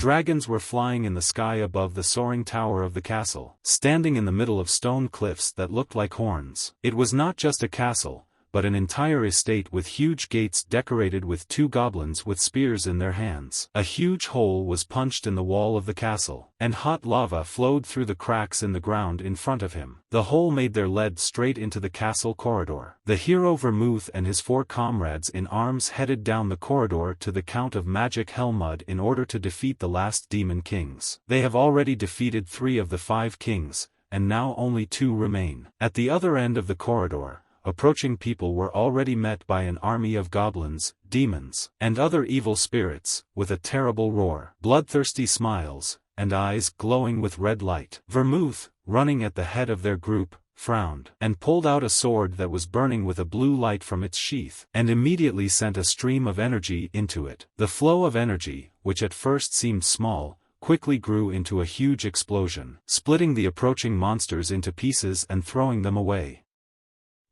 dragons were flying in the sky above the soaring tower of the castle, standing in the middle of stone cliffs that looked like horns. It was not just a castle, but an entire estate with huge gates decorated with two goblins with spears in their hands. A huge hole was punched in the wall of the castle, and hot lava flowed through the cracks in the ground in front of him. The hole made their lead straight into the castle corridor. The hero Vermouth and his 4 comrades in arms headed down the corridor to the Count of Magic Helmud in order to defeat the last demon kings. They have already defeated 3 of the 5 kings, and now only 2 remain. At the other end of the corridor, approaching people were already met by an army of goblins, demons, and other evil spirits, with a terrible roar, bloodthirsty smiles, and eyes glowing with red light. Vermouth, running at the head of their group, frowned, and pulled out a sword that was burning with a blue light from its sheath, and immediately sent a stream of energy into it. The flow of energy, which at first seemed small, quickly grew into a huge explosion, splitting the approaching monsters into pieces and throwing them away.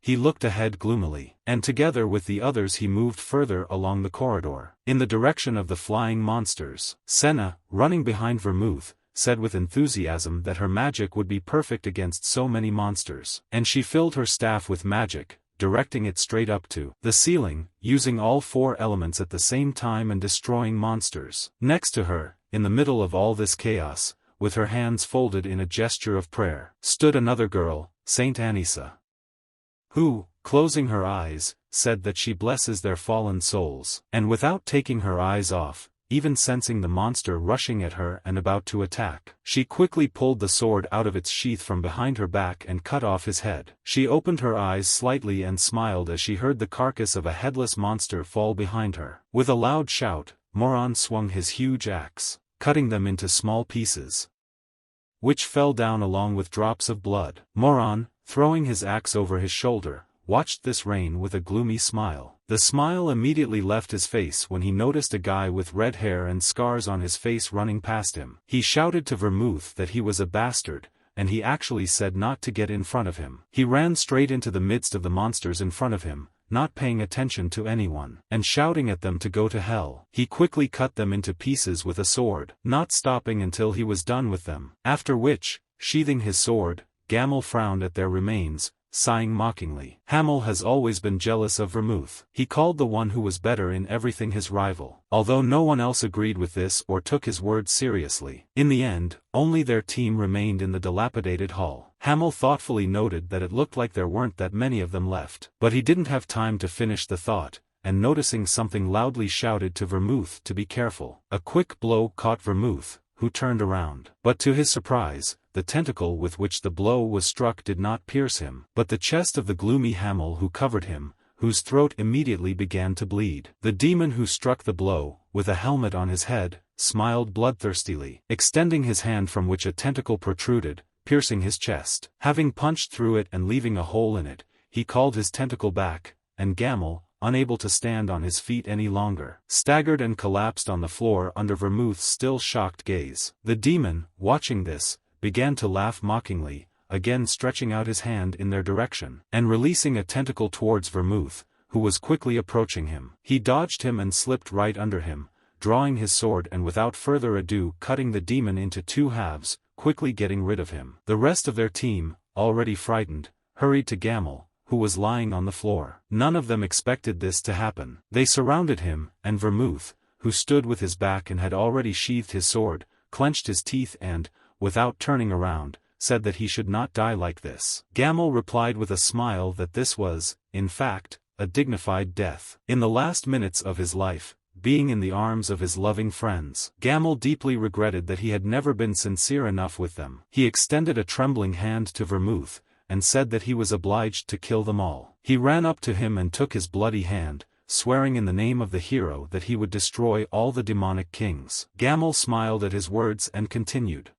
He looked ahead gloomily, and together with the others he moved further along the corridor, in the direction of the flying monsters. Senna, running behind Vermouth, said with enthusiasm that her magic would be perfect against so many monsters, and she filled her staff with magic, directing it straight up to the ceiling, using all 4 elements at the same time and destroying monsters. Next to her, in the middle of all this chaos, with her hands folded in a gesture of prayer, stood another girl, Saint Anissa, who, closing her eyes, said that she blesses their fallen souls, and without taking her eyes off, even sensing the monster rushing at her and about to attack, she quickly pulled the sword out of its sheath from behind her back and cut off his head. She opened her eyes slightly and smiled as she heard the carcass of a headless monster fall behind her. With a loud shout, Moron swung his huge axe, cutting them into small pieces, which fell down along with drops of blood. Moron, throwing his axe over his shoulder, watched this rain with a gloomy smile. The smile immediately left his face when he noticed a guy with red hair and scars on his face running past him. He shouted to Vermouth that he was a bastard, and he actually said not to get in front of him. He ran straight into the midst of the monsters in front of him, not paying attention to anyone, and shouting at them to go to hell. He quickly cut them into pieces with a sword, not stopping until he was done with them, after which, sheathing his sword, Gaml frowned at their remains, sighing mockingly. Hamel has always been jealous of Vermouth. He called the one who was better in everything his rival, although no one else agreed with this or took his words seriously. In the end, only their team remained in the dilapidated hall. Hamel thoughtfully noted that it looked like there weren't that many of them left, but he didn't have time to finish the thought, and noticing something loudly shouted to Vermouth to be careful. A quick blow caught Vermouth, who turned around. But to his surprise, the tentacle with which the blow was struck did not pierce him, but the chest of the gloomy Hamel who covered him, whose throat immediately began to bleed. The demon who struck the blow, with a helmet on his head, smiled bloodthirstily, extending his hand from which a tentacle protruded, piercing his chest. Having punched through it and leaving a hole in it, he called his tentacle back, and Gaml, unable to stand on his feet any longer, staggered and collapsed on the floor under Vermouth's still shocked gaze. The demon, watching this, began to laugh mockingly, again stretching out his hand in their direction, and releasing a tentacle towards Vermouth, who was quickly approaching him. He dodged him and slipped right under him, drawing his sword and without further ado cutting the demon into 2 halves, quickly getting rid of him. The rest of their team, already frightened, hurried to Gaml, who was lying on the floor. None of them expected this to happen. They surrounded him, and Vermouth, who stood with his back and had already sheathed his sword, clenched his teeth and, without turning around, said that he should not die like this. Gaml replied with a smile that this was, in fact, a dignified death. In the last minutes of his life, being in the arms of his loving friends, Gaml deeply regretted that he had never been sincere enough with them. He extended a trembling hand to Vermouth, and said that he was obliged to kill them all. He ran up to him and took his bloody hand, swearing in the name of the hero that he would destroy all the demonic kings. Gaml smiled at his words and continued,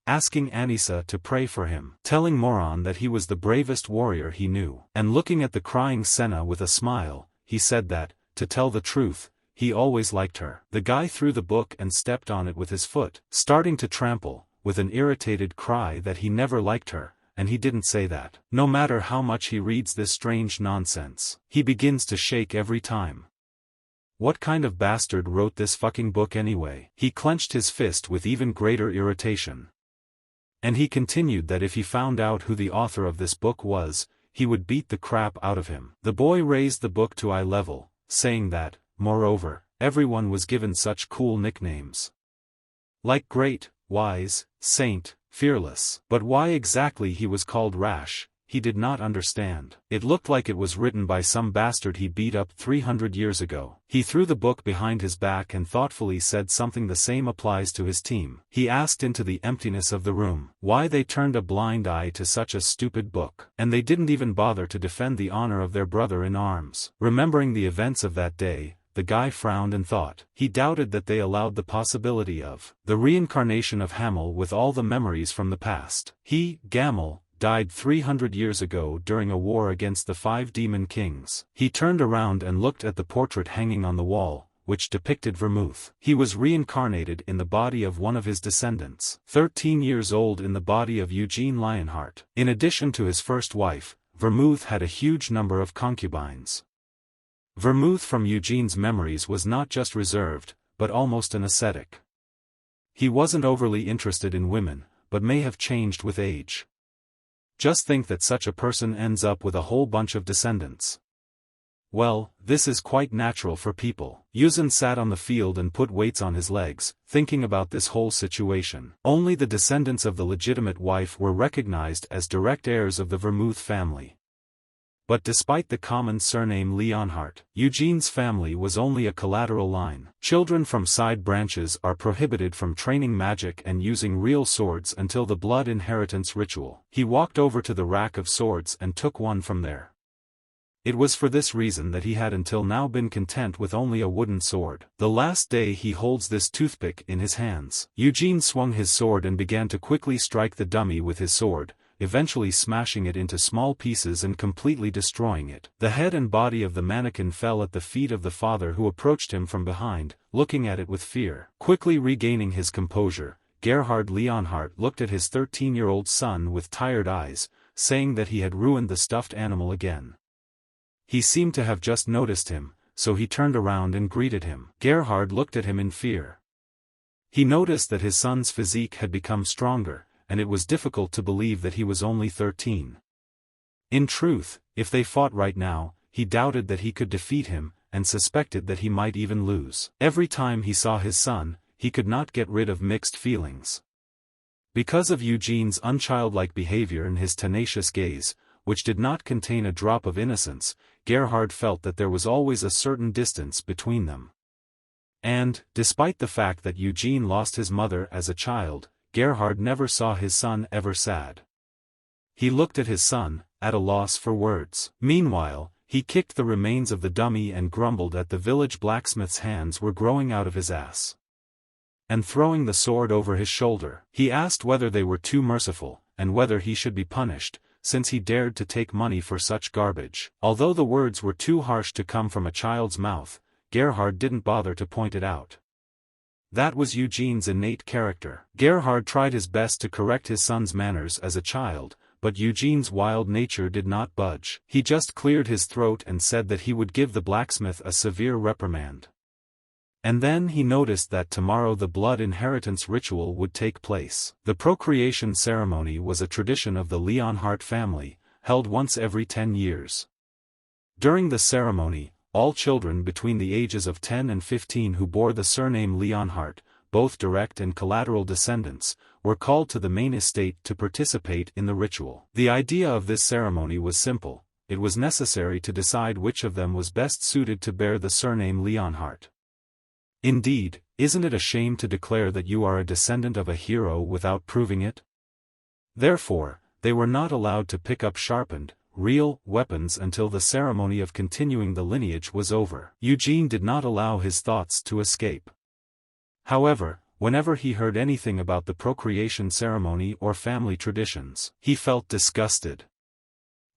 asking Anissa to pray for him, telling Moron that he was the bravest warrior he knew, and looking at the crying Senna with a smile, he said that, to tell the truth, he always liked her. The guy threw the book and stepped on it with his foot, starting to trample, with an irritated cry that he never liked her, and he didn't say that. No matter how much he reads this strange nonsense, he begins to shake every time. What kind of bastard wrote this fucking book anyway? He clenched his fist with even greater irritation. And he continued that if he found out who the author of this book was, he would beat the crap out of him. The boy raised the book to eye level, saying that, moreover, everyone was given such cool nicknames. Like great, wise, saint, fearless. But why exactly he was called Rash, he did not understand. It looked like it was written by some bastard he beat up 300 years ago. He threw the book behind his back and thoughtfully said something the same applies to his team. He asked into the emptiness of the room why they turned a blind eye to such a stupid book. And they didn't even bother to defend the honor of their brother in arms. Remembering the events of that day, the guy frowned and thought. He doubted that they allowed the possibility of the reincarnation of Hamel with all the memories from the past. He, Gaml, died 300 years ago during a war against the 5 demon kings. He turned around and looked at the portrait hanging on the wall, which depicted Vermouth. He was reincarnated in the body of one of his descendants, 13 years old in the body of Eugene Lionheart. In addition to his first wife, Vermouth had a huge number of concubines. Vermouth from Eugene's memories was not just reserved, but almost an ascetic. He wasn't overly interested in women, but may have changed with age. Just think that such a person ends up with a whole bunch of descendants. Well, this is quite natural for people. Yuzin sat on the field and put weights on his legs, thinking about this whole situation. Only the descendants of the legitimate wife were recognized as direct heirs of the Vermouth family. But despite the common surname Leonhardt, Eugene's family was only a collateral line. Children from side branches are prohibited from training magic and using real swords until the blood inheritance ritual. He walked over to the rack of swords and took one from there. It was for this reason that he had until now been content with only a wooden sword. The last day he holds this toothpick in his hands. Eugene swung his sword and began to quickly strike the dummy with his sword, eventually smashing it into small pieces and completely destroying it. The head and body of the mannequin fell at the feet of the father, who approached him from behind, looking at it with fear. Quickly regaining his composure, Gerhard Leonhardt looked at his 13-year-old son with tired eyes, saying that he had ruined the stuffed animal again. He seemed to have just noticed him, so he turned around and greeted him. Gerhard looked at him in fear. He noticed that his son's physique had become stronger, and it was difficult to believe that he was only 13. In truth, if they fought right now, he doubted that he could defeat him, and suspected that he might even lose. Every time he saw his son, he could not get rid of mixed feelings. Because of Eugene's unchildlike behavior and his tenacious gaze, which did not contain a drop of innocence, Gerhard felt that there was always a certain distance between them. And, despite the fact that Eugene lost his mother as a child, Gerhard never saw his son ever sad. He looked at his son, at a loss for words. Meanwhile, he kicked the remains of the dummy and grumbled at the village blacksmith's hands were growing out of his ass. And throwing the sword over his shoulder, he asked whether they were too merciful, and whether he should be punished, since he dared to take money for such garbage. Although the words were too harsh to come from a child's mouth, Gerhard didn't bother to point it out. That was Eugene's innate character. Gerhard tried his best to correct his son's manners as a child, but Eugene's wild nature did not budge. He just cleared his throat and said that he would give the blacksmith a severe reprimand. And then he noticed that tomorrow the blood inheritance ritual would take place. The procreation ceremony was a tradition of the Leonhardt family, held once every 10 years. During the ceremony, all children between the ages of 10 and 15 who bore the surname Leonhardt, both direct and collateral descendants, were called to the main estate to participate in the ritual. The idea of this ceremony was simple. It was necessary to decide which of them was best suited to bear the surname Leonhardt. Indeed, isn't it a shame to declare that you are a descendant of a hero without proving it? Therefore, they were not allowed to pick up sharpened, real weapons until the ceremony of continuing the lineage was over. Eugene did not allow his thoughts to escape. However, whenever he heard anything about the procreation ceremony or family traditions, he felt disgusted.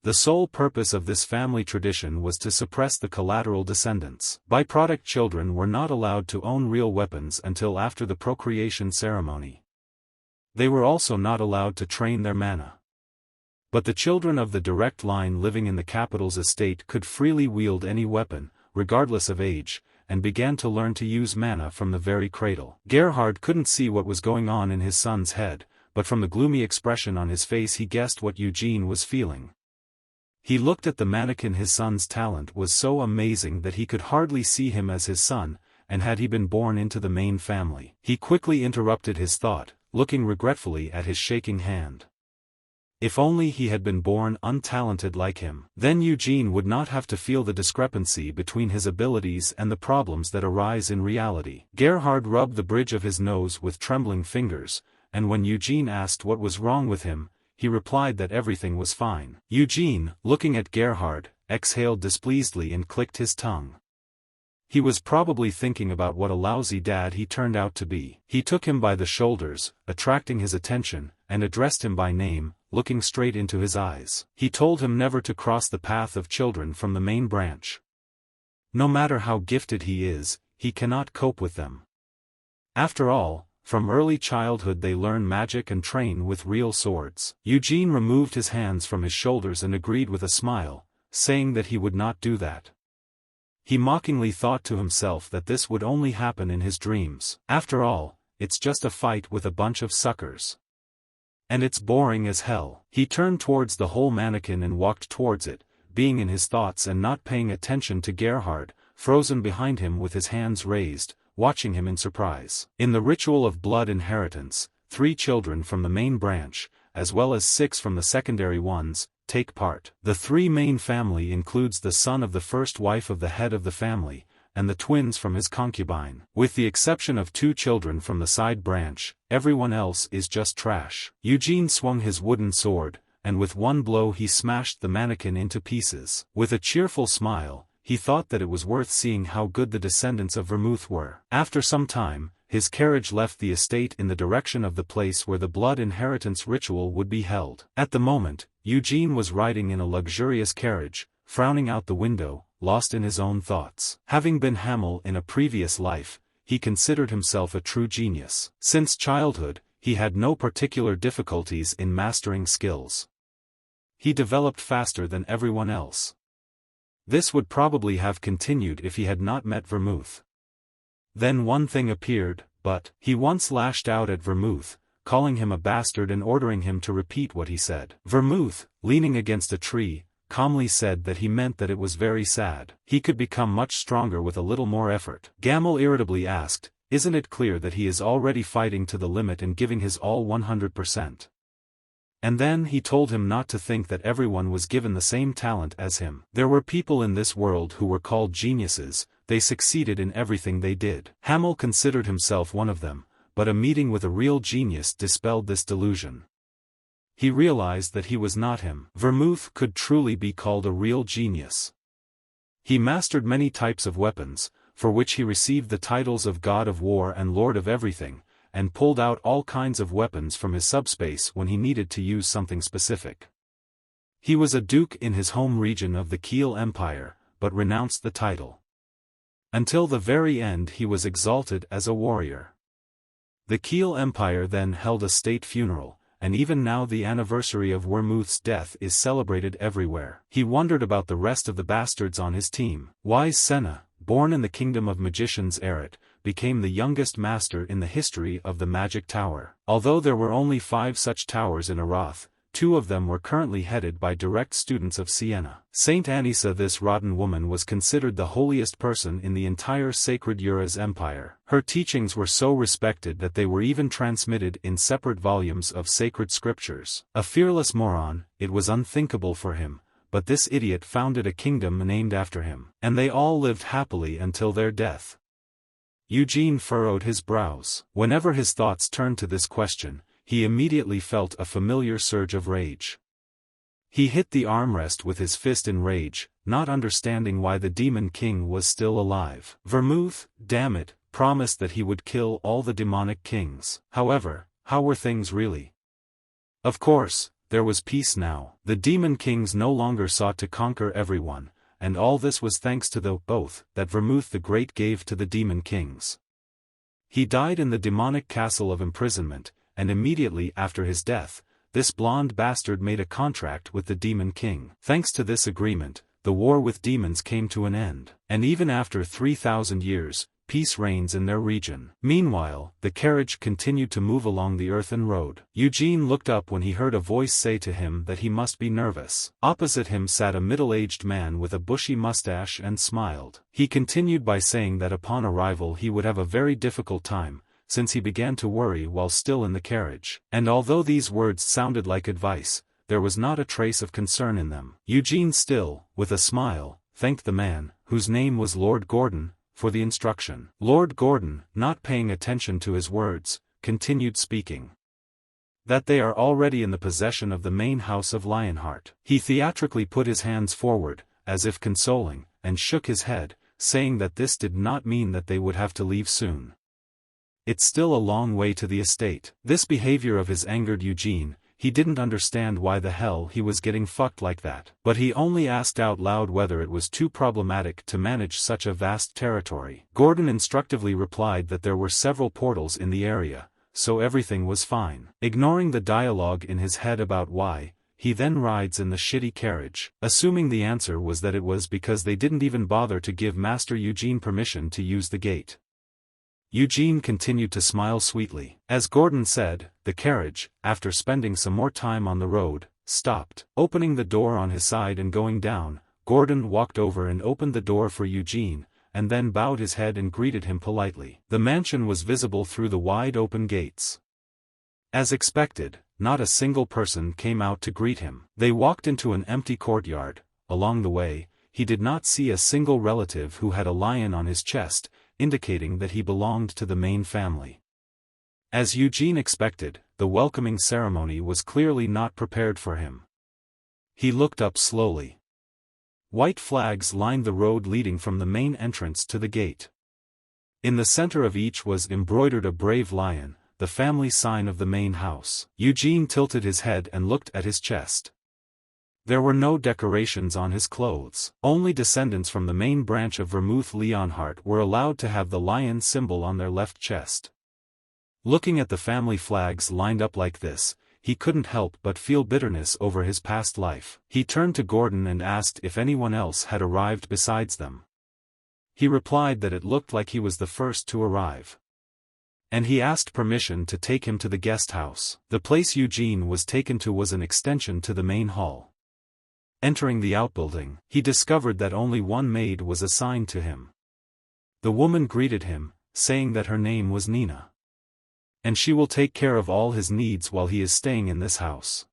The sole purpose of this family tradition was to suppress the collateral descendants. Byproduct children were not allowed to own real weapons until after the procreation ceremony. They were also not allowed to train their mana. But the children of the direct line living in the capital's estate could freely wield any weapon, regardless of age, and began to learn to use mana from the very cradle. Gerhard couldn't see what was going on in his son's head, but from the gloomy expression on his face he guessed what Eugene was feeling. He looked at the mannequin. His son's talent was so amazing that he could hardly see him as his son, and had he been born into the main family. He quickly interrupted his thought, looking regretfully at his shaking hand. If only he had been born untalented like him. Then Eugene would not have to feel the discrepancy between his abilities and the problems that arise in reality. Gerhard rubbed the bridge of his nose with trembling fingers, and when Eugene asked what was wrong with him, he replied that everything was fine. Eugene, looking at Gerhard, exhaled displeasedly and clicked his tongue. He was probably thinking about what a lousy dad he turned out to be. He took him by the shoulders, attracting his attention, and addressed him by name, looking straight into his eyes. He told him never to cross the path of children from the main branch. No matter how gifted he is, he cannot cope with them. After all, from early childhood they learn magic and train with real swords. Eugene removed his hands from his shoulders and agreed with a smile, saying that he would not do that. He mockingly thought to himself that this would only happen in his dreams. After all, it's just a fight with a bunch of suckers. And it's boring as hell. He turned towards the whole mannequin and walked towards it, being in his thoughts and not paying attention to Gerhard, frozen behind him with his hands raised, watching him in surprise. In the ritual of blood inheritance, 3 children from the main branch, as well as 6 from the secondary ones, take part. The 3 main family includes the son of the first wife of the head of the family, and the twins from his concubine. With the exception of 2 children from the side branch, everyone else is just trash. Eugene swung his wooden sword, and with one blow he smashed the mannequin into pieces. With a cheerful smile, he thought that it was worth seeing how good the descendants of Vermouth were. After some time, his carriage left the estate in the direction of the place where the blood inheritance ritual would be held. At the moment, Eugene was riding in a luxurious carriage, frowning out the window, lost in his own thoughts. Having been Gaml in a previous life, he considered himself a true genius. Since childhood, he had no particular difficulties in mastering skills. He developed faster than everyone else. This would probably have continued if he had not met Vermouth. Then one thing appeared, but he once lashed out at Vermouth, calling him a bastard and ordering him to repeat what he said. Vermouth, leaning against a tree, calmly said that he meant that it was very sad. He could become much stronger with a little more effort. Gaml irritably asked, "Isn't it clear that he is already fighting to the limit and giving his all 100%? And then he told him not to think that everyone was given the same talent as him. There were people in this world who were called geniuses, they succeeded in everything they did. Gaml considered himself one of them, but a meeting with a real genius dispelled this delusion. He realized that he was not him. Vermouth could truly be called a real genius. He mastered many types of weapons, for which he received the titles of God of War and Lord of Everything, and pulled out all kinds of weapons from his subspace when he needed to use something specific. He was a duke in his home region of the Kiel Empire, but renounced the title. Until the very end he was exalted as a warrior. The Kiel Empire then held a state funeral, and even now the anniversary of Vermouth's death is celebrated everywhere. He wondered about the rest of the bastards on his team. Wise Senna, born in the kingdom of magicians Eret, became the youngest master in the history of the Magic Tower. Although there were only 5 such towers in Arath, 2 of them were currently headed by direct students of Siena. Saint Anissa, this rotten woman, was considered the holiest person in the entire sacred Uraz Empire. Her teachings were so respected that they were even transmitted in separate volumes of sacred scriptures. A fearless moron, it was unthinkable for him, but this idiot founded a kingdom named after him. And they all lived happily until their death. Eugene furrowed his brows. Whenever his thoughts turned to this question, he immediately felt a familiar surge of rage. He hit the armrest with his fist in rage, not understanding why the Demon King was still alive. Vermouth, damn it, promised that he would kill all the demonic kings. However, how were things really? Of course, there was peace now. The Demon Kings no longer sought to conquer everyone, and all this was thanks to the oath that Vermouth the Great gave to the Demon Kings. He died in the demonic castle of imprisonment, and immediately after his death, this blonde bastard made a contract with the Demon King. Thanks to this agreement, the war with demons came to an end, and even after 3,000 years, peace reigns in their region. Meanwhile, the carriage continued to move along the earthen road. Eugene looked up when he heard a voice say to him that he must be nervous. Opposite him sat a middle-aged man with a bushy mustache and smiled. He continued by saying that upon arrival he would have a very difficult time, since he began to worry while still in the carriage. And although these words sounded like advice, there was not a trace of concern in them. Eugene still, with a smile, thanked the man, whose name was Lord Gordon, for the instruction. Lord Gordon, not paying attention to his words, continued speaking. That they are already in the possession of the main house of Lionheart. He theatrically put his hands forward, as if consoling, and shook his head, saying that this did not mean that they would have to leave soon. It's still a long way to the estate. This behavior of his angered Eugene. He didn't understand why the hell he was getting fucked like that. But he only asked out loud whether it was too problematic to manage such a vast territory. Gordon instructively replied that there were several portals in the area, so everything was fine. Ignoring the dialogue in his head about why, he then rides in the shitty carriage, assuming the answer was that it was because they didn't even bother to give Master Eugene permission to use the gate. Eugene continued to smile sweetly. As Gordon said, the carriage, after spending some more time on the road, stopped. Opening the door on his side and going down, Gordon walked over and opened the door for Eugene, and then bowed his head and greeted him politely. The mansion was visible through the wide open gates. As expected, not a single person came out to greet him. They walked into an empty courtyard. Along the way, he did not see a single relative who had a lion on his chest, indicating that he belonged to the main family. As Eugene expected, the welcoming ceremony was clearly not prepared for him. He looked up slowly. White flags lined the road leading from the main entrance to the gate. In the center of each was embroidered a brave lion, the family sign of the main house. Eugene tilted his head and looked at his chest. There were no decorations on his clothes. Only descendants from the main branch of Vermouth Leonhardt were allowed to have the lion symbol on their left chest. Looking at the family flags lined up like this, he couldn't help but feel bitterness over his past life. He turned to Gordon and asked if anyone else had arrived besides them. He replied that it looked like he was the first to arrive. And he asked permission to take him to the guest house. The place Eugene was taken to was an extension to the main hall. Entering the outbuilding, he discovered that only one maid was assigned to him. The woman greeted him, saying that her name was Nina. And she will take care of all his needs while he is staying in this house.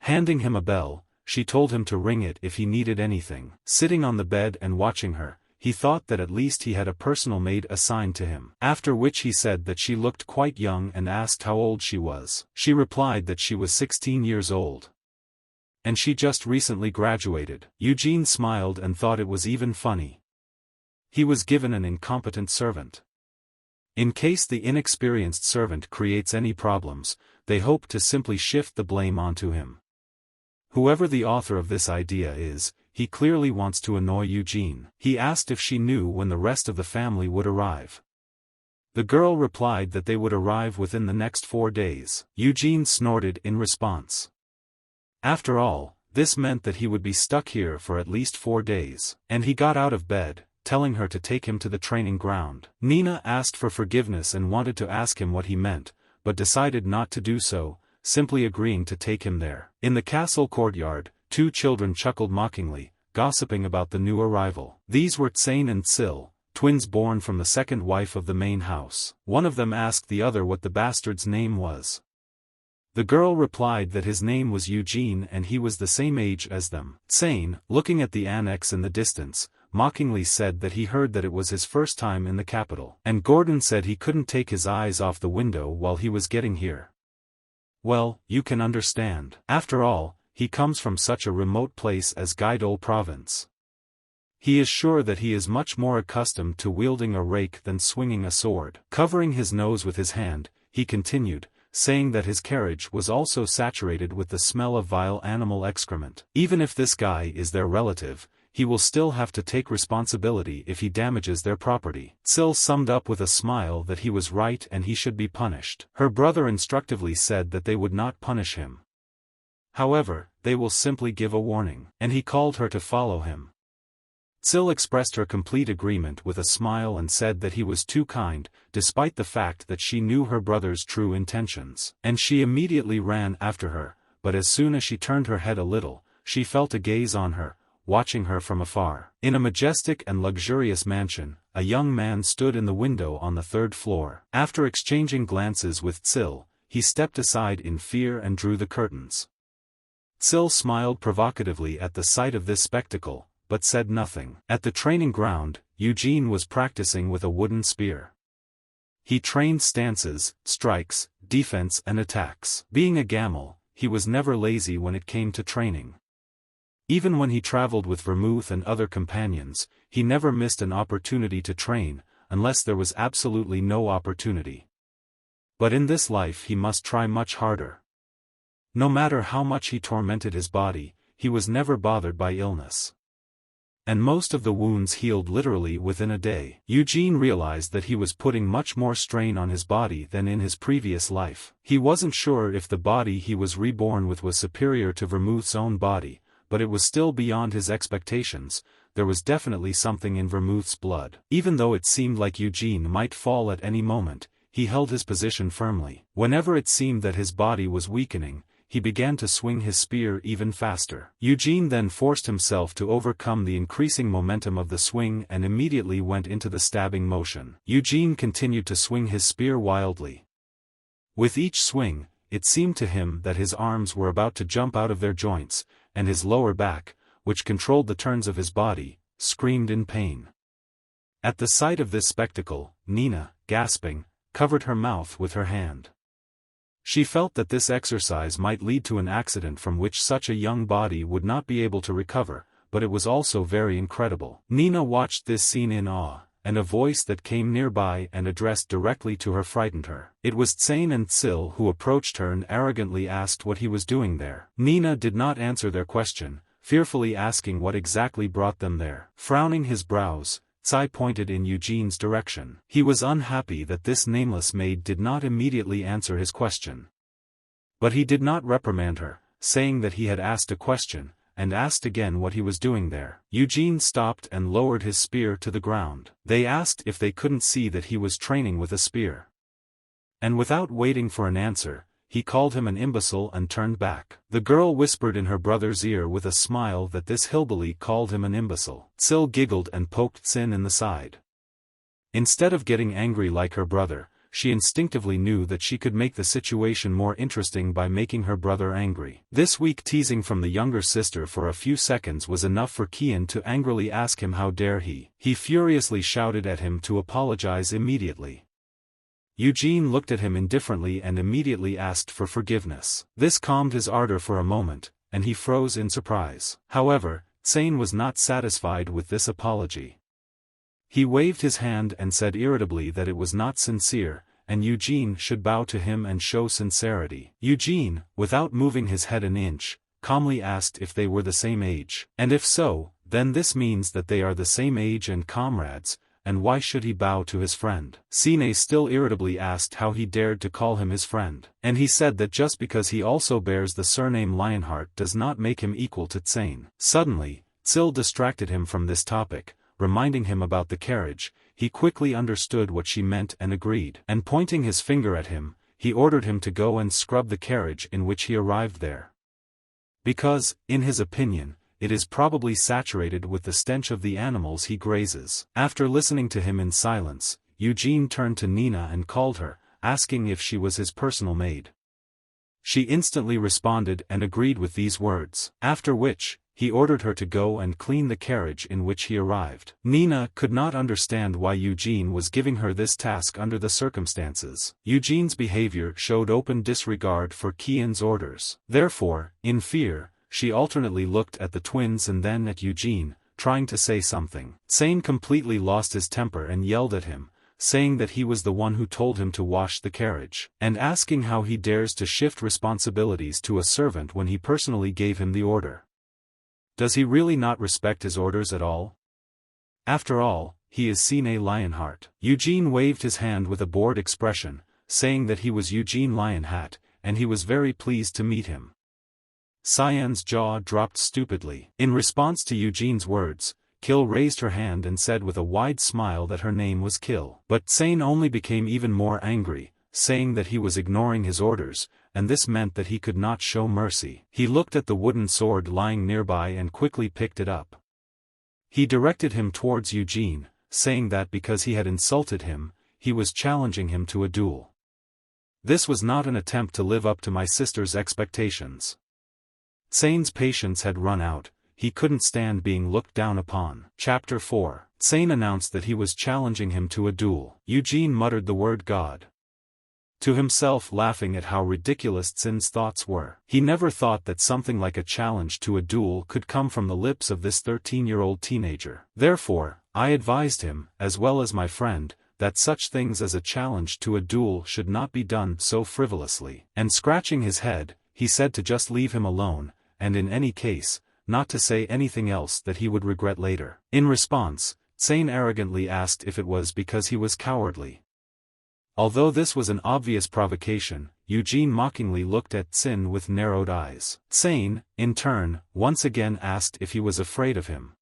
Handing him a bell, she told him to ring it if he needed anything. Sitting on the bed and watching her, he thought that at least he had a personal maid assigned to him. After which he said that she looked quite young and asked how old she was. She replied that she was 16 years old. And she just recently graduated. Eugene smiled and thought it was even funny. He was given an incompetent servant. In case the inexperienced servant creates any problems, they hope to simply shift the blame onto him. Whoever the author of this idea is, he clearly wants to annoy Eugene. He asked if she knew when the rest of the family would arrive. The girl replied that they would arrive within the next 4 days. Eugene snorted in response. After all, this meant that he would be stuck here for at least 4 days. And he got out of bed, telling her to take him to the training ground. Nina asked for forgiveness and wanted to ask him what he meant, but decided not to do so, simply agreeing to take him there. In the castle courtyard, 2 children chuckled mockingly, gossiping about the new arrival. These were Tsane and Sil, twins born from the second wife of the main house. One of them asked the other what the bastard's name was. The girl replied that his name was Eugene and he was the same age as them. Tsane, looking at the annex in the distance, mockingly said that he heard that it was his first time in the capital. And Gordon said he couldn't take his eyes off the window while he was getting here. Well, you can understand. After all, he comes from such a remote place as Gaidol province. He is sure that he is much more accustomed to wielding a rake than swinging a sword. Covering his nose with his hand, he continued, saying that his carriage was also saturated with the smell of vile animal excrement. Even if this guy is their relative, he will still have to take responsibility if he damages their property. Sil summed up with a smile that he was right and he should be punished. Her brother instructively said that they would not punish him. However, they will simply give a warning. And he called her to follow him. Sil expressed her complete agreement with a smile and said that he was too kind, despite the fact that she knew her brother's true intentions. And she immediately ran after her, but as soon as she turned her head a little, she felt a gaze on her, watching her from afar. In a majestic and luxurious mansion, a young man stood in the window on the 3rd floor. After exchanging glances with Sil, he stepped aside in fear and drew the curtains. Sil smiled provocatively at the sight of this spectacle, but said nothing. At the training ground, Eugene was practicing with a wooden spear. He trained stances, strikes, defense and attacks. Being a Gaml, he was never lazy when it came to training. Even when he traveled with Vermouth and other companions, he never missed an opportunity to train, unless there was absolutely no opportunity. But in this life he must try much harder. No matter how much he tormented his body, he was never bothered by illness. And most of the wounds healed literally within a day. Eugene realized that he was putting much more strain on his body than in his previous life. He wasn't sure if the body he was reborn with was superior to Vermouth's own body, but it was still beyond his expectations. There was definitely something in Vermouth's blood. Even though it seemed like Eugene might fall at any moment, he held his position firmly. Whenever it seemed that his body was weakening, he began to swing his spear even faster. Eugene then forced himself to overcome the increasing momentum of the swing and immediately went into the stabbing motion. Eugene continued to swing his spear wildly. With each swing, it seemed to him that his arms were about to jump out of their joints, and his lower back, which controlled the turns of his body, screamed in pain. At the sight of this spectacle, Nina, gasping, covered her mouth with her hand. She felt that this exercise might lead to an accident from which such a young body would not be able to recover, but it was also very incredible. Nina watched this scene in awe, and a voice that came nearby and addressed directly to her frightened her. It was Tsane and Sil who approached her and arrogantly asked what he was doing there. Nina did not answer their question, fearfully asking what exactly brought them there. Frowning his brows, Tsai pointed in Eugene's direction. He was unhappy that this nameless maid did not immediately answer his question. But he did not reprimand her, saying that he had asked a question, and asked again what he was doing there. Eugene stopped and lowered his spear to the ground. They asked if they couldn't see that he was training with a spear. And without waiting for an answer, he called him an imbecile and turned back. The girl whispered in her brother's ear with a smile that this hillbilly called him an imbecile. Sil giggled and poked Sin in the side. Instead of getting angry like her brother, she instinctively knew that she could make the situation more interesting by making her brother angry. This weak teasing from the younger sister for a few seconds was enough for Kian to angrily ask him how dare he. He furiously shouted at him to apologize immediately. Eugene looked at him indifferently and immediately asked for forgiveness. This calmed his ardor for a moment, and he froze in surprise. However, Tsane was not satisfied with this apology. He waved his hand and said irritably that it was not sincere, and Eugene should bow to him and show sincerity. Eugene, without moving his head an inch, calmly asked if they were the same age. And if so, then this means that they are the same age and comrades, and why should he bow to his friend? Sine still irritably asked how he dared to call him his friend. And he said that just because he also bears the surname Lionheart does not make him equal to Tsane. Suddenly, Sil distracted him from this topic, reminding him about the carriage. He quickly understood what she meant and agreed. And pointing his finger at him, he ordered him to go and scrub the carriage in which he arrived there. Because, in his opinion, it is probably saturated with the stench of the animals he grazes. After listening to him in silence, Eugene turned to Nina and called her, asking if she was his personal maid. She instantly responded and agreed with these words, after which, he ordered her to go and clean the carriage in which he arrived. Nina could not understand why Eugene was giving her this task under the circumstances. Eugene's behavior showed open disregard for Kian's orders. Therefore, in fear, she alternately looked at the twins and then at Eugene, trying to say something. Tsane completely lost his temper and yelled at him, saying that he was the one who told him to wash the carriage, and asking how he dares to shift responsibilities to a servant when he personally gave him the order. Does he really not respect his orders at all? After all, he is Sine Lionheart. Eugene waved his hand with a bored expression, saying that he was Eugene Lionhat, and he was very pleased to meet him. Cyan's jaw dropped stupidly. In response to Eugene's words, Kill raised her hand and said with a wide smile that her name was Kill. But Cyan only became even more angry, saying that he was ignoring his orders, and this meant that he could not show mercy. He looked at the wooden sword lying nearby and quickly picked it up. He directed him towards Eugene, saying that because he had insulted him, he was challenging him to a duel. This was not an attempt to live up to my sister's expectations. Cyan's patience had run out, he couldn't stand being looked down upon. Chapter 4. Cyan announced that he was challenging him to a duel. Eugene muttered the word God to himself, laughing at how ridiculous Cyan's thoughts were. He never thought that something like a challenge to a duel could come from the lips of this 13-year-old teenager. Therefore, I advised him, as well as my friend, that such things as a challenge to a duel should not be done so frivolously. And scratching his head, he said to just leave him alone, and in any case, not to say anything else that he would regret later. In response, Cyan arrogantly asked if it was because he was cowardly. Although this was an obvious provocation, Eugene mockingly looked at Cyan with narrowed eyes. Cyan, in turn, once again asked if he was afraid of him.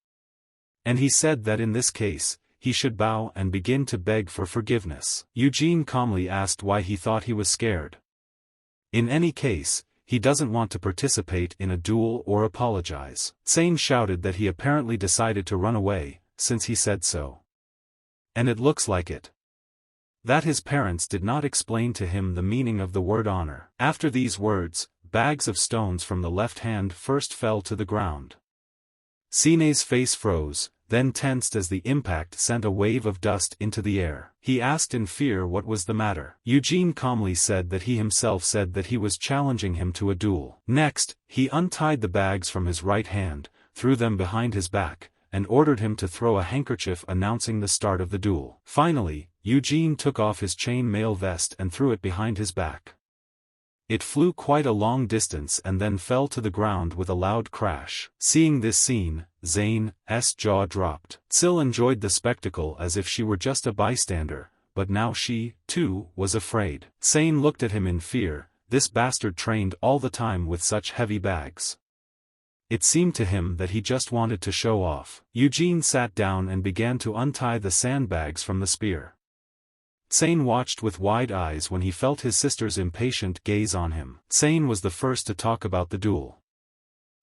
And he said that in this case, he should bow and begin to beg for forgiveness. Eugene calmly asked why he thought he was scared. In any case, he doesn't want to participate in a duel or apologize. Cyan shouted that he apparently decided to run away, since he said so. And it looks like it. That his parents did not explain to him the meaning of the word honor. After these words, bags of stones from the left hand first fell to the ground. Cyan's face froze, then tensed as the impact sent a wave of dust into the air. He asked in fear what was the matter. Eugene calmly said that he himself said that he was challenging him to a duel. Next, he untied the bags from his right hand, threw them behind his back, and ordered him to throw a handkerchief announcing the start of the duel. Finally, Eugene took off his chain mail vest and threw it behind his back. It flew quite a long distance and then fell to the ground with a loud crash. Seeing this scene, Zane's jaw dropped. Sil enjoyed the spectacle as if she were just a bystander, but now she, too, was afraid. Zane looked at him in fear, this bastard trained all the time with such heavy bags. It seemed to him that he just wanted to show off. Eugene sat down and began to untie the sandbags from the spear. Zane watched with wide eyes when he felt his sister's impatient gaze on him. Zane was the first to talk about the duel.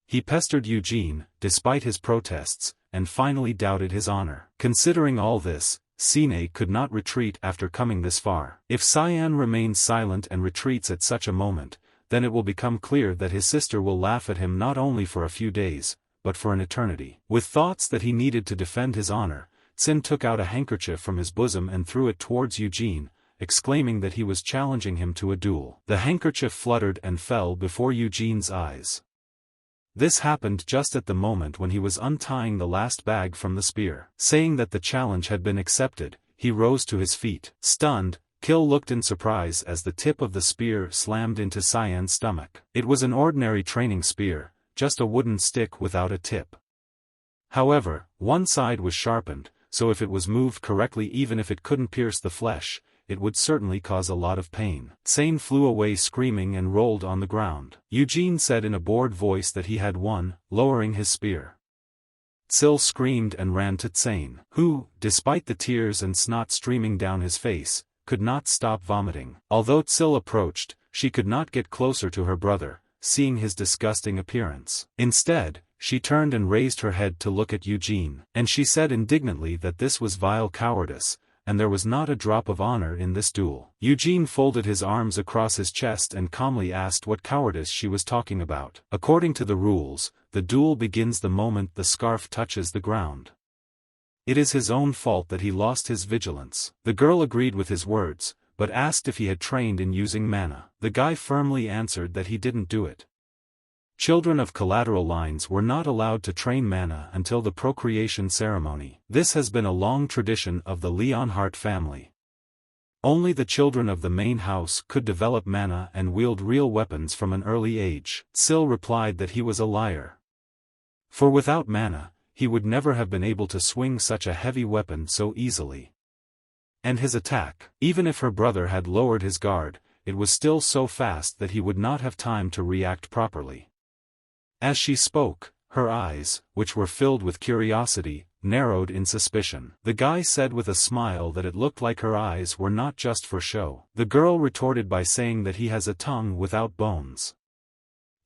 He pestered Eugene, despite his protests, and finally doubted his honor. Considering all this, Cine could not retreat after coming this far. If Cyan remains silent and retreats at such a moment, then it will become clear that his sister will laugh at him not only for a few days, but for an eternity. With thoughts that he needed to defend his honor, Cyn took out a handkerchief from his bosom and threw it towards Eugene, exclaiming that he was challenging him to a duel. The handkerchief fluttered and fell before Eugene's eyes. This happened just at the moment when he was untying the last bag from the spear. Saying that the challenge had been accepted, he rose to his feet. Stunned, Kill looked in surprise as the tip of the spear slammed into Cyan's stomach. It was an ordinary training spear, just a wooden stick without a tip. However, one side was sharpened, so if it was moved correctly, even if it couldn't pierce the flesh, it would certainly cause a lot of pain. Cyan flew away screaming and rolled on the ground. Eugene said in a bored voice that he had won, lowering his spear. Sil screamed and ran to Cyan, who, despite the tears and snot streaming down his face, could not stop vomiting. Although Sil approached, she could not get closer to her brother, seeing his disgusting appearance. Instead, she turned and raised her head to look at Eugene, and she said indignantly that this was vile cowardice, and there was not a drop of honor in this duel. Eugene folded his arms across his chest and calmly asked what cowardice she was talking about. According to the rules, the duel begins the moment the scarf touches the ground. It is his own fault that he lost his vigilance. The girl agreed with his words, but asked if he had trained in using mana. The guy firmly answered that he didn't do it. Children of collateral lines were not allowed to train mana until the procreation ceremony. This has been a long tradition of the Leonhardt family. Only the children of the main house could develop mana and wield real weapons from an early age. Sil replied that he was a liar. For without mana, he would never have been able to swing such a heavy weapon so easily. And his attack, even if her brother had lowered his guard, it was still so fast that he would not have time to react properly. As she spoke, her eyes, which were filled with curiosity, narrowed in suspicion. The guy said with a smile that it looked like her eyes were not just for show. The girl retorted by saying that he has a tongue without bones.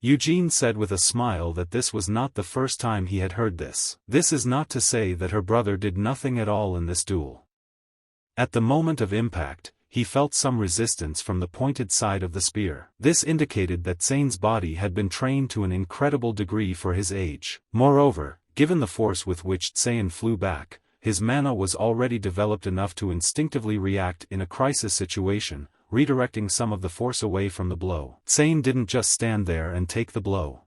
Eugene said with a smile that this was not the first time he had heard this. This is not to say that her brother did nothing at all in this duel. At the moment of impact, he felt some resistance from the pointed side of the spear. This indicated that Sane's body had been trained to an incredible degree for his age. Moreover, given the force with which Tsain flew back, his mana was already developed enough to instinctively react in a crisis situation, redirecting some of the force away from the blow. Tsain didn't just stand there and take the blow.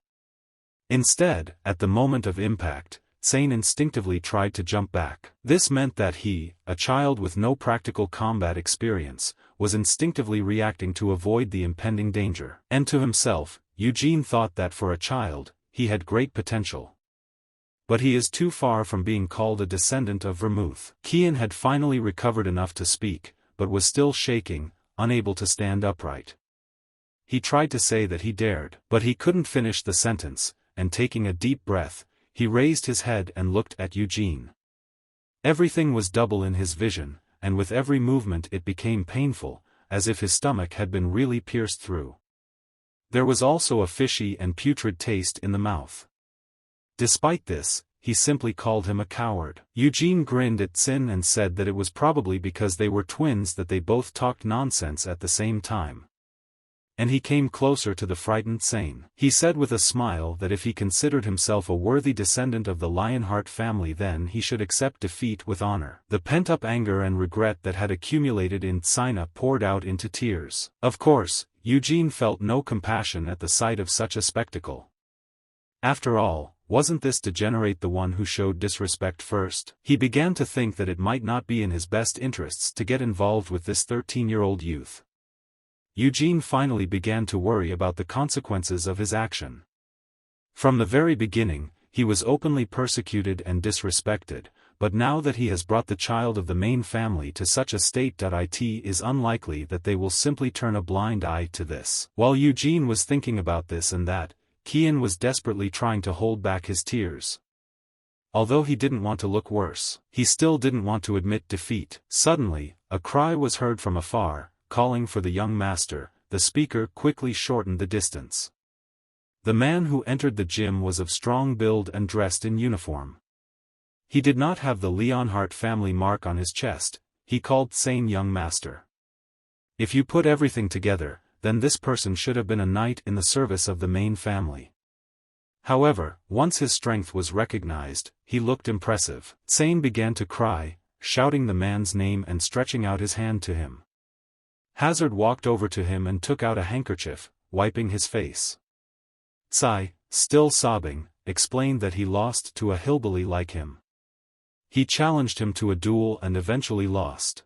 Instead, at the moment of impact, Tsain instinctively tried to jump back. This meant that he, a child with no practical combat experience, was instinctively reacting to avoid the impending danger. And to himself, Eugene thought that for a child, he had great potential. But he is too far from being called a descendant of Vermouth. Kian had finally recovered enough to speak, but was still shaking, unable to stand upright. He tried to say that he dared, but he couldn't finish the sentence, and taking a deep breath, he raised his head and looked at Eugene. Everything was double in his vision, and with every movement it became painful, as if his stomach had been really pierced through. There was also a fishy and putrid taste in the mouth. Despite this, he simply called him a coward. Eugene grinned at Tsin and said that it was probably because they were twins that they both talked nonsense at the same time. And he came closer to the frightened Tsain. He said with a smile that if he considered himself a worthy descendant of the Lionheart family, then he should accept defeat with honor. The pent-up anger and regret that had accumulated in Tsina poured out into tears. Of course, Eugene felt no compassion at the sight of such a spectacle. After all, wasn't this degenerate the one who showed disrespect first? He began to think that it might not be in his best interests to get involved with this 13-year-old youth. Eugene finally began to worry about the consequences of his action. From the very beginning, he was openly persecuted and disrespected, but now that he has brought the child of the main family to such a state, it is unlikely that they will simply turn a blind eye to this. While Eugene was thinking about this and that, Kian was desperately trying to hold back his tears. Although he didn't want to look worse, he still didn't want to admit defeat. Suddenly, a cry was heard from afar, calling for the young master. The speaker quickly shortened the distance. The man who entered the gym was of strong build and dressed in uniform. He did not have the Leonhardt family mark on his chest. He called Tsain young master. If you put everything together, then this person should have been a knight in the service of the main family. However, once his strength was recognized, he looked impressive. Tsain began to cry, shouting the man's name and stretching out his hand to him. Hazard walked over to him and took out a handkerchief, wiping his face. Tsai, still sobbing, explained that he lost to a hillbilly like him. He challenged him to a duel and eventually lost.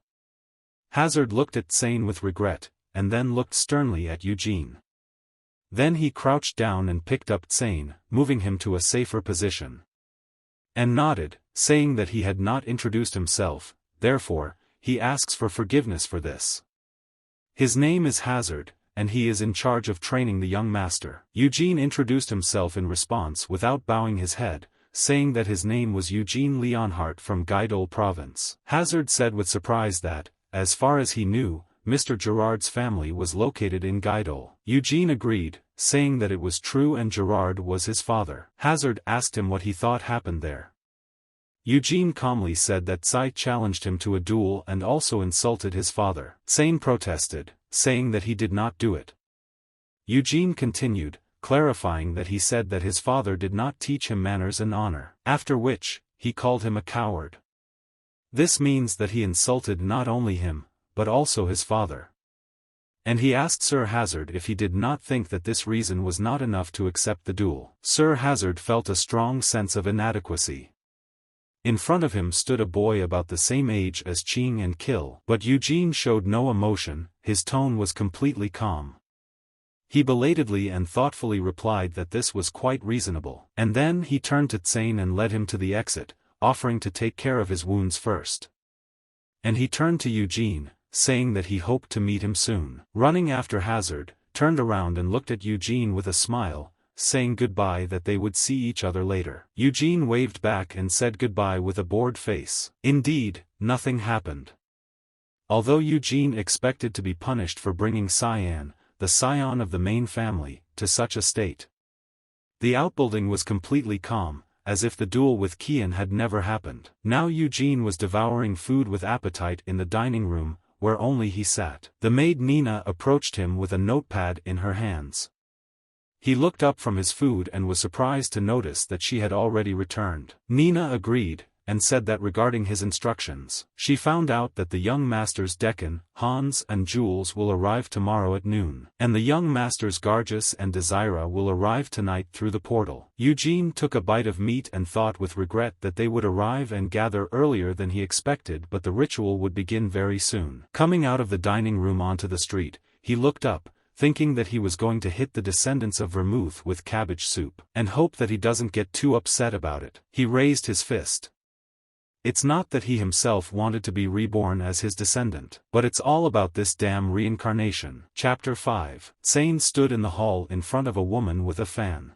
Hazard looked at Tsain with regret, and then looked sternly at Eugene. Then he crouched down and picked up Tsain, moving him to a safer position. And nodded, saying that he had not introduced himself, therefore, he asks for forgiveness for this. His name is Hazard, and he is in charge of training the young master. Eugene introduced himself in response without bowing his head, saying that his name was Eugene Leonhardt from Gaidol province. Hazard said with surprise that, as far as he knew, Mr. Gerard's family was located in Gaidol. Eugene agreed, saying that it was true and Gerard was his father. Hazard asked him what he thought happened there. Eugene calmly said that Tsai challenged him to a duel and also insulted his father. Tsain protested, saying that he did not do it. Eugene continued, clarifying that he said that his father did not teach him manners and honor, after which, he called him a coward. This means that he insulted not only him, but also his father. And he asked Sir Hazard if he did not think that this reason was not enough to accept the duel. Sir Hazard felt a strong sense of inadequacy. In front of him stood a boy about the same age as Ching and Kill, but Eugene showed no emotion, his tone was completely calm. He belatedly and thoughtfully replied that this was quite reasonable. And then he turned to Tsain and led him to the exit, offering to take care of his wounds first. And he turned to Eugene, saying that he hoped to meet him soon. Running after Hazard, turned around and looked at Eugene with a smile, saying goodbye that they would see each other later. Eugene waved back and said goodbye with a bored face. Indeed, nothing happened. Although Eugene expected to be punished for bringing Cyan, the scion of the main family, to such a state. The outbuilding was completely calm, as if the duel with Kian had never happened. Now Eugene was devouring food with appetite in the dining room, where only he sat. The maid Nina approached him with a notepad in her hands. He looked up from his food and was surprised to notice that she had already returned. Nina agreed, and said that regarding his instructions, she found out that the young masters Deccan, Hans and Jules will arrive tomorrow at noon, and the young masters Gargus and Desira will arrive tonight through the portal. Eugene took a bite of meat and thought with regret that they would arrive and gather earlier than he expected, but the ritual would begin very soon. Coming out of the dining room onto the street, he looked up, thinking that he was going to hit the descendants of Vermouth with cabbage soup, and hope that he doesn't get too upset about it. He raised his fist. It's not that he himself wanted to be reborn as his descendant, but it's all about this damn reincarnation. Chapter 5. Tsane stood in the hall in front of a woman with a fan.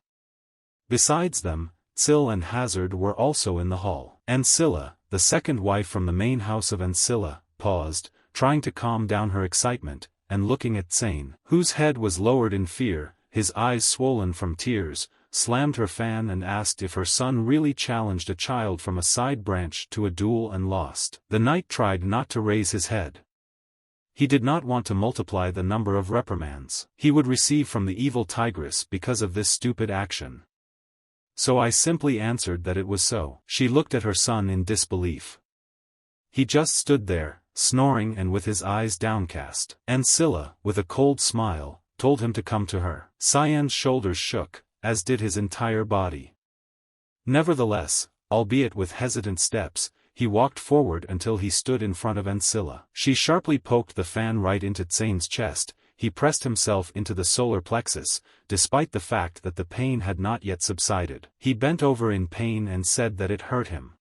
Besides them, Sil and Hazard were also in the hall. Ancilla, the second wife from the main house of Ancilla, paused, trying to calm down her excitement, and looking at Tsane, whose head was lowered in fear, his eyes swollen from tears, slammed her fan and asked if her son really challenged a child from a side branch to a duel and lost. The knight tried not to raise his head. He did not want to multiply the number of reprimands he would receive from the evil tigress because of this stupid action. So I simply answered that it was so. She looked at her son in disbelief. He just stood there, snoring and with his eyes downcast. Ancilla, with a cold smile, told him to come to her. Cyan's shoulders shook, as did his entire body. Nevertheless, albeit with hesitant steps, he walked forward until he stood in front of Ancilla. She sharply poked the fan right into Tsane's chest. He pressed himself into the solar plexus, despite the fact that the pain had not yet subsided. He bent over in pain and said that it hurt him.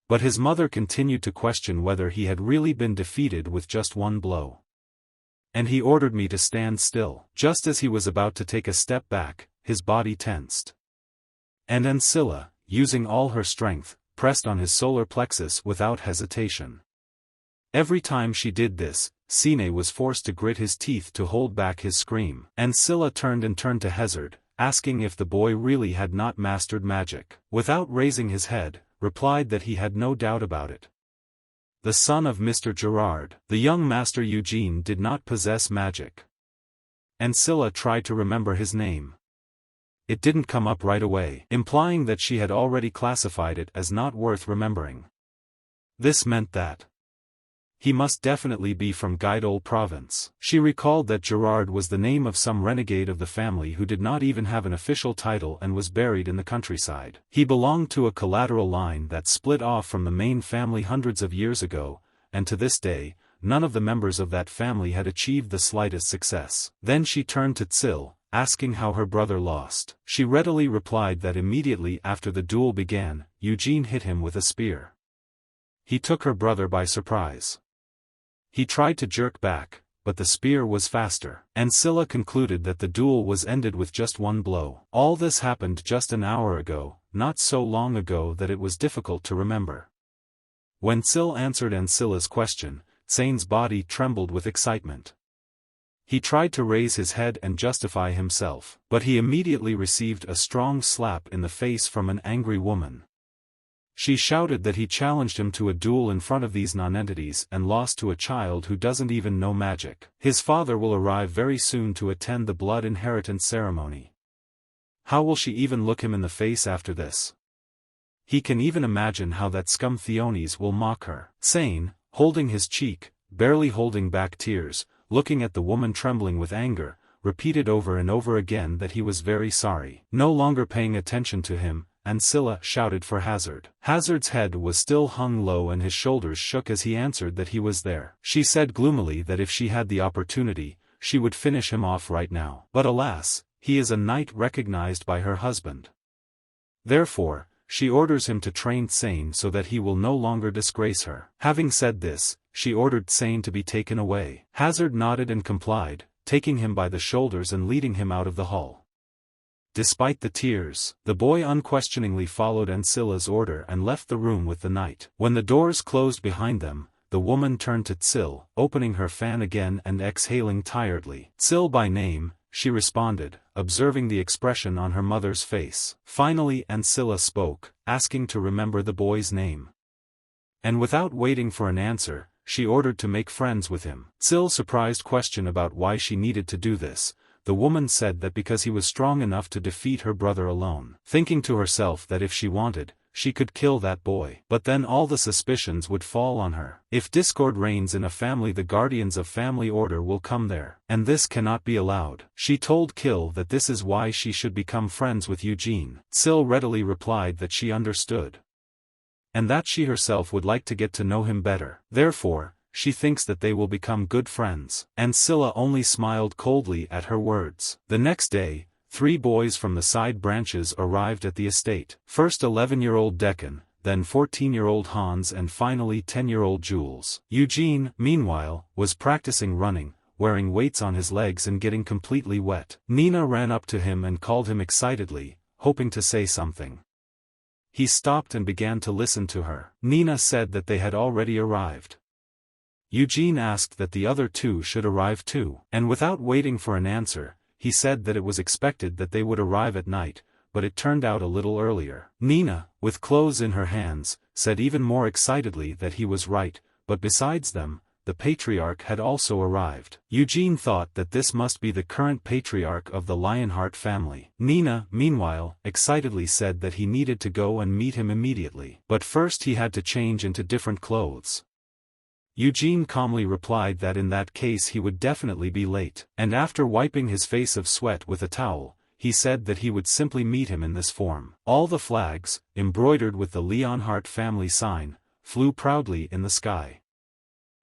But his mother continued to question whether he had really been defeated with just one blow. And he ordered me to stand still. Just as he was about to take a step back, his body tensed. And Ancilla, using all her strength, pressed on his solar plexus without hesitation. Every time she did this, Sine was forced to grit his teeth to hold back his scream. Ancilla turned to Hazard, asking if the boy really had not mastered magic. Without raising his head, replied that he had no doubt about it. The son of Mr. Gerard, the young master Eugene, did not possess magic. Ancilla tried to remember his name. It didn't come up right away, implying that she had already classified it as not worth remembering. This meant that he must definitely be from Guidol province. She recalled that Gerard was the name of some renegade of the family who did not even have an official title and was buried in the countryside. He belonged to a collateral line that split off from the main family hundreds of years ago, and to this day, none of the members of that family had achieved the slightest success. Then she turned to Tsil, asking how her brother lost. She readily replied that immediately after the duel began, Eugene hit him with a spear. He took her brother by surprise. He tried to jerk back, but the spear was faster. Ancilla concluded that the duel was ended with just one blow. All this happened just an hour ago, not so long ago that it was difficult to remember. When Tsil answered Ancilla's question, Tsane's body trembled with excitement. He tried to raise his head and justify himself, but he immediately received a strong slap in the face from an angry woman. She shouted that he challenged him to a duel in front of these nonentities and lost to a child who doesn't even know magic. His father will arrive very soon to attend the blood inheritance ceremony. How will she even look him in the face after this? He can even imagine how that scum Theonis will mock her. Tsane, holding his cheek, barely holding back tears, looking at the woman trembling with anger, repeated over and over again that he was very sorry. No longer paying attention to him, Ancilla shouted for Hazard. Hazard's head was still hung low and his shoulders shook as he answered that he was there. She said gloomily that if she had the opportunity, she would finish him off right now. But alas, he is a knight recognized by her husband. Therefore, she orders him to train Tsane so that he will no longer disgrace her. Having said this, she ordered Tsane to be taken away. Hazard nodded and complied, taking him by the shoulders and leading him out of the hall. despite the tears. The boy unquestioningly followed Ancilla's order and left the room with the knight. When the doors closed behind them, the woman turned to Tsil, opening her fan again and exhaling tiredly. Tsil by name, she responded, observing the expression on her mother's face. Finally Ancilla spoke, asking to remember the boy's name. And without waiting for an answer, she ordered to make friends with him. Tsil's surprised question about why she needed to do this, the woman said that because he was strong enough to defeat her brother alone. Thinking to herself that if she wanted, she could kill that boy. But then all the suspicions would fall on her. If discord reigns in a family, the guardians of family order will come there. And this cannot be allowed. She told Kill that this is why she should become friends with Eugene. Tsil readily replied that she understood. And that she herself would like to get to know him better. Therefore, she thinks that they will become good friends. Ancilla only smiled coldly at her words. The next day, 3 boys from the side branches arrived at the estate. First 11-year-old Deccan, then 14-year-old Hans and finally 10-year-old Jules. Eugene, meanwhile, was practicing running, wearing weights on his legs and getting completely wet. Nina ran up to him and called him excitedly, hoping to say something. He stopped and began to listen to her. Nina said that they had already arrived. Eugene asked that the other 2 should arrive too. And without waiting for an answer, he said that it was expected that they would arrive at night, but it turned out a little earlier. Nina, with clothes in her hands, said even more excitedly that he was right, but besides them, the patriarch had also arrived. Eugene thought that this must be the current patriarch of the Lionheart family. Nina, meanwhile, excitedly said that he needed to go and meet him immediately. But first he had to change into different clothes. Eugene calmly replied that in that case he would definitely be late, and after wiping his face of sweat with a towel, he said that he would simply meet him in this form. All the flags, embroidered with the Lionheart family sign, flew proudly in the sky.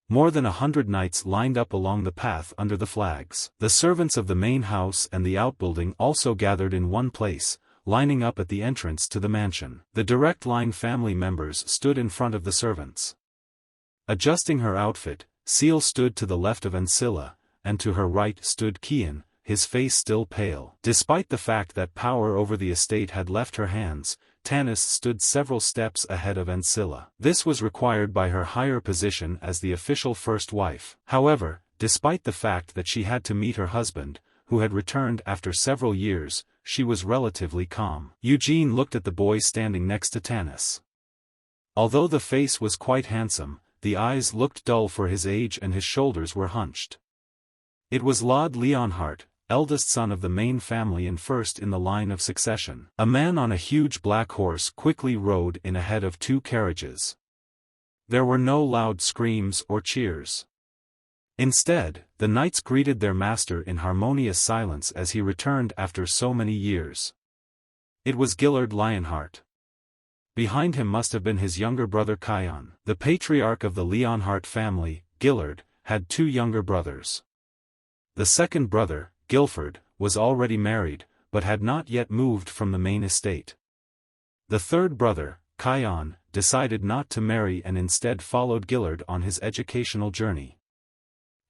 More than 100 knights lined up along the path under the flags. The servants of the main house and the outbuilding also gathered in one place, lining up at the entrance to the mansion. The direct line family members stood in front of the servants. Adjusting her outfit, Seal stood to the left of Ancilla, and to her right stood Kian, his face still pale. Despite the fact that power over the estate had left her hands, Tanis stood several steps ahead of Ancilla. This was required by her higher position as the official first wife. However, despite the fact that she had to meet her husband, who had returned after several years, she was relatively calm. Eugene looked at the boy standing next to Tanis. Although the face was quite handsome, the eyes looked dull for his age and his shoulders were hunched. It was Lord Leonhardt, eldest son of the main family and first in the line of succession. A man on a huge black horse quickly rode in ahead of 2 carriages. There were no loud screams or cheers. Instead, the knights greeted their master in harmonious silence as he returned after so many years. It was Gillard Lionheart. Behind him must have been his younger brother Kion. The patriarch of the Leonhardt family, Gillard, had 2 younger brothers. The second brother, Guilford, was already married, but had not yet moved from the main estate. The third brother, Kion, decided not to marry and instead followed Gillard on his educational journey.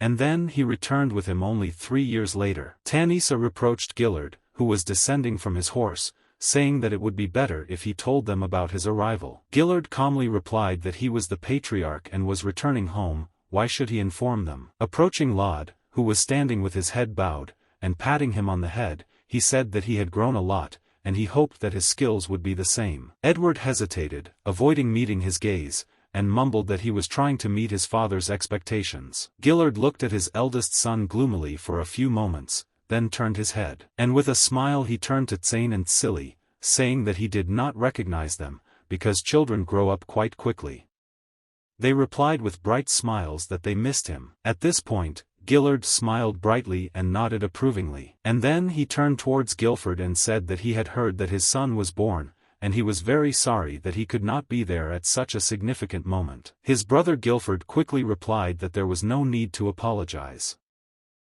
And then he returned with him only 3 years later. Tanisa reproached Gillard, who was descending from his horse, saying that it would be better if he told them about his arrival. Gillard calmly replied that he was the patriarch and was returning home, why should he inform them? Approaching Laud, who was standing with his head bowed, and patting him on the head, he said that he had grown a lot, and he hoped that his skills would be the same. Edward hesitated, avoiding meeting his gaze, and mumbled that he was trying to meet his father's expectations. Gillard looked at his eldest son gloomily for a few moments, then turned his head. And with a smile he turned to Tsane and Silly, saying that he did not recognize them, because children grow up quite quickly. They replied with bright smiles that they missed him. At this point, Gillard smiled brightly and nodded approvingly. And then he turned towards Guilford and said that he had heard that his son was born, and he was very sorry that he could not be there at such a significant moment. His brother Guilford quickly replied that there was no need to apologize.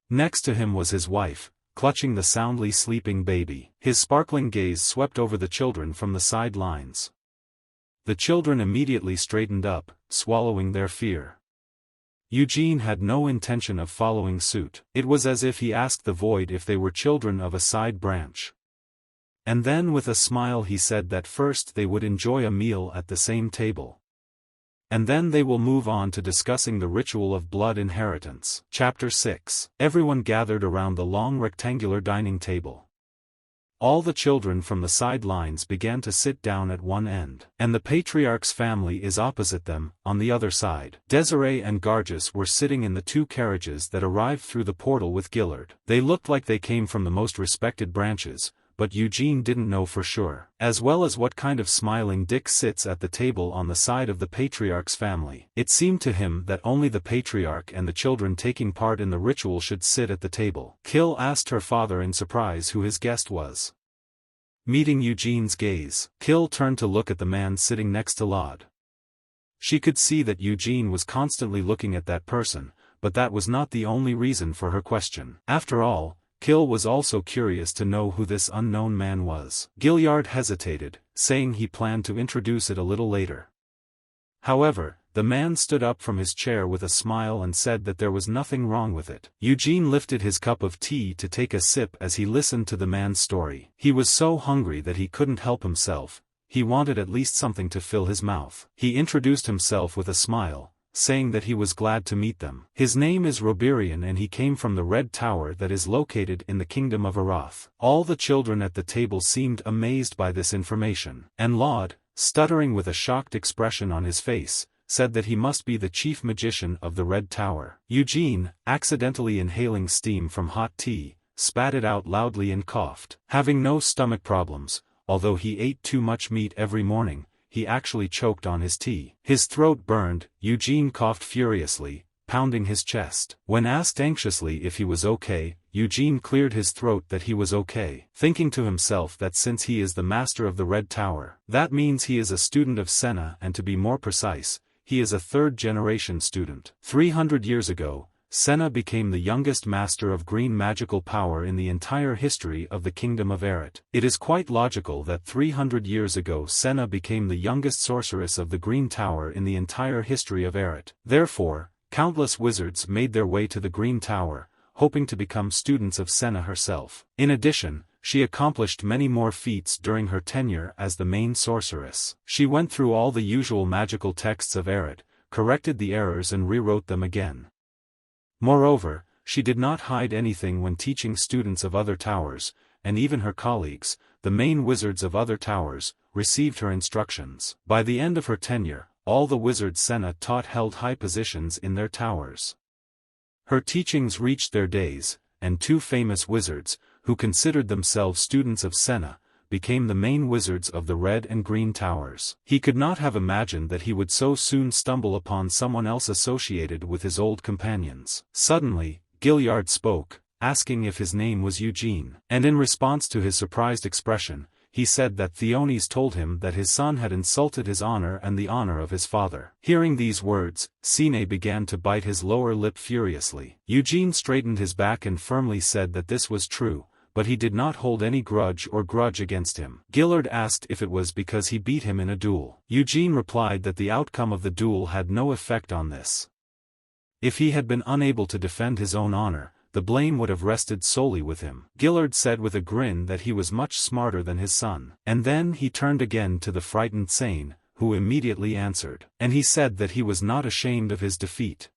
Next to him was his wife, clutching the soundly sleeping baby. His sparkling gaze swept over the children from the sidelines. The children immediately straightened up, swallowing their fear. Eugene had no intention of following suit. It was as if he asked the void if they were children of a side branch. And then with a smile he said that first they would enjoy a meal at the same table. And then they will move on to discussing the ritual of blood inheritance. Chapter 6. Everyone gathered around the long rectangular dining table. All the children from the sidelines began to sit down at one end, and the patriarch's family is opposite them, on the other side. Desiree and Gargus were sitting in the two carriages that arrived through the portal with Gillard. They looked like they came from the most respected branches, but Eugene didn't know for sure, as well as what kind of smiling dick sits at the table on the side of the patriarch's family. It seemed to him that only the patriarch and the children taking part in the ritual should sit at the table. Kill asked her father in surprise who his guest was. Meeting Eugene's gaze, Kill turned to look at the man sitting next to Laud. She could see that Eugene was constantly looking at that person, but that was not the only reason for her question. After all, Kill was also curious to know who this unknown man was. Gilliard hesitated, saying he planned to introduce it a little later. However, the man stood up from his chair with a smile and said that there was nothing wrong with it. Eugene lifted his cup of tea to take a sip as he listened to the man's story. He was so hungry that he couldn't help himself. He wanted at least something to fill his mouth. He introduced himself with a smile, saying that he was glad to meet them. His name is Roberian and he came from the Red Tower that is located in the Kingdom of Arath. All the children at the table seemed amazed by this information, and Laud, stuttering with a shocked expression on his face, said that he must be the chief magician of the Red Tower. Eugene, accidentally inhaling steam from hot tea, spat it out loudly and coughed. Having no stomach problems, although he ate too much meat every morning, he actually choked on his tea. His throat burned. Eugene coughed furiously, pounding his chest. When asked anxiously if he was okay, Eugene cleared his throat that he was okay, thinking to himself that since he is the master of the Red Tower, that means he is a student of Senna, and to be more precise, he is a third-generation student. 300 years ago, Senna became the youngest master of green magical power in the entire history of the Kingdom of Eret. It is quite logical that 300 years ago Senna became the youngest sorceress of the Green Tower in the entire history of Eret. Therefore, countless wizards made their way to the Green Tower, hoping to become students of Senna herself. In addition, she accomplished many more feats during her tenure as the main sorceress. She went through all the usual magical texts of Eret, corrected the errors and rewrote them again. Moreover, she did not hide anything when teaching students of other towers, and even her colleagues, the main wizards of other towers, received her instructions. By the end of her tenure, all the wizards Senna taught held high positions in their towers. Her teachings reached their days, and two famous wizards, who considered themselves students of Senna, became the main wizards of the Red and Green Towers. He could not have imagined that he would so soon stumble upon someone else associated with his old companions. Suddenly, Gilliard spoke, asking if his name was Eugene, and in response to his surprised expression, he said that Theonis told him that his son had insulted his honor and the honor of his father. Hearing these words, Sine began to bite his lower lip furiously. Eugene straightened his back and firmly said that this was true, but he did not hold any grudge against him. Gillard asked if it was because he beat him in a duel. Eugene replied that the outcome of the duel had no effect on this. If he had been unable to defend his own honor, the blame would have rested solely with him. Gillard said with a grin that he was much smarter than his son. And then he turned again to the frightened Sane, who immediately answered. And he said that he was not ashamed of his defeat.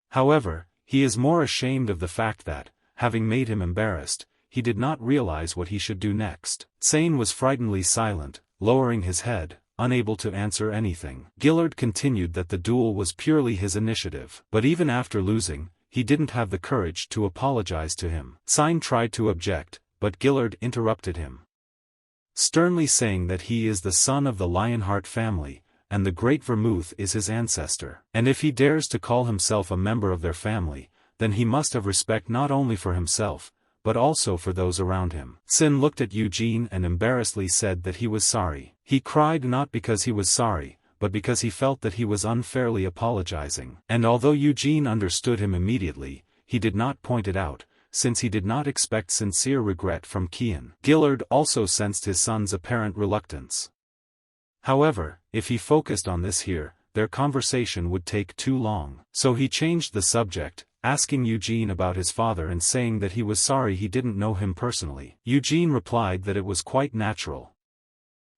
However, he is more ashamed of the fact that, having made him embarrassed, he did not realize what he should do next. Sane was frightenedly silent, lowering his head, unable to answer anything. Gillard continued that the duel was purely his initiative. But even after losing, he didn't have the courage to apologize to him. Sine tried to object, but Gillard interrupted him, sternly saying that he is the son of the Lionheart family, and the Great Vermouth is his ancestor. And if he dares to call himself a member of their family, then he must have respect not only for himself, but also for those around him. Sin looked at Eugene and embarrassedly said that he was sorry. He cried not because he was sorry, but because he felt that he was unfairly apologizing. And although Eugene understood him immediately, he did not point it out, since he did not expect sincere regret from Kian. Gillard also sensed his son's apparent reluctance. However, if he focused on this here, their conversation would take too long. So he changed the subject, asking Eugene about his father and saying that he was sorry he didn't know him personally. Eugene replied that it was quite natural.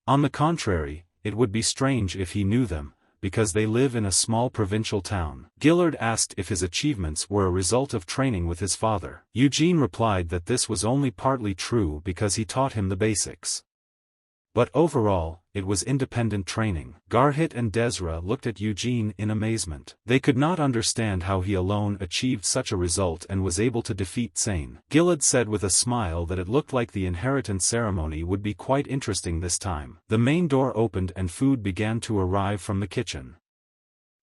On the contrary, it would be strange if he knew them, because they live in a small provincial town. Gillard asked if his achievements were a result of training with his father. Eugene replied that this was only partly true because he taught him the basics. But overall, it was independent training. Garhit and Desra looked at Eugene in amazement. They could not understand how he alone achieved such a result and was able to defeat Sane. Gillard said with a smile that it looked like the inheritance ceremony would be quite interesting this time. The main door opened and food began to arrive from the kitchen.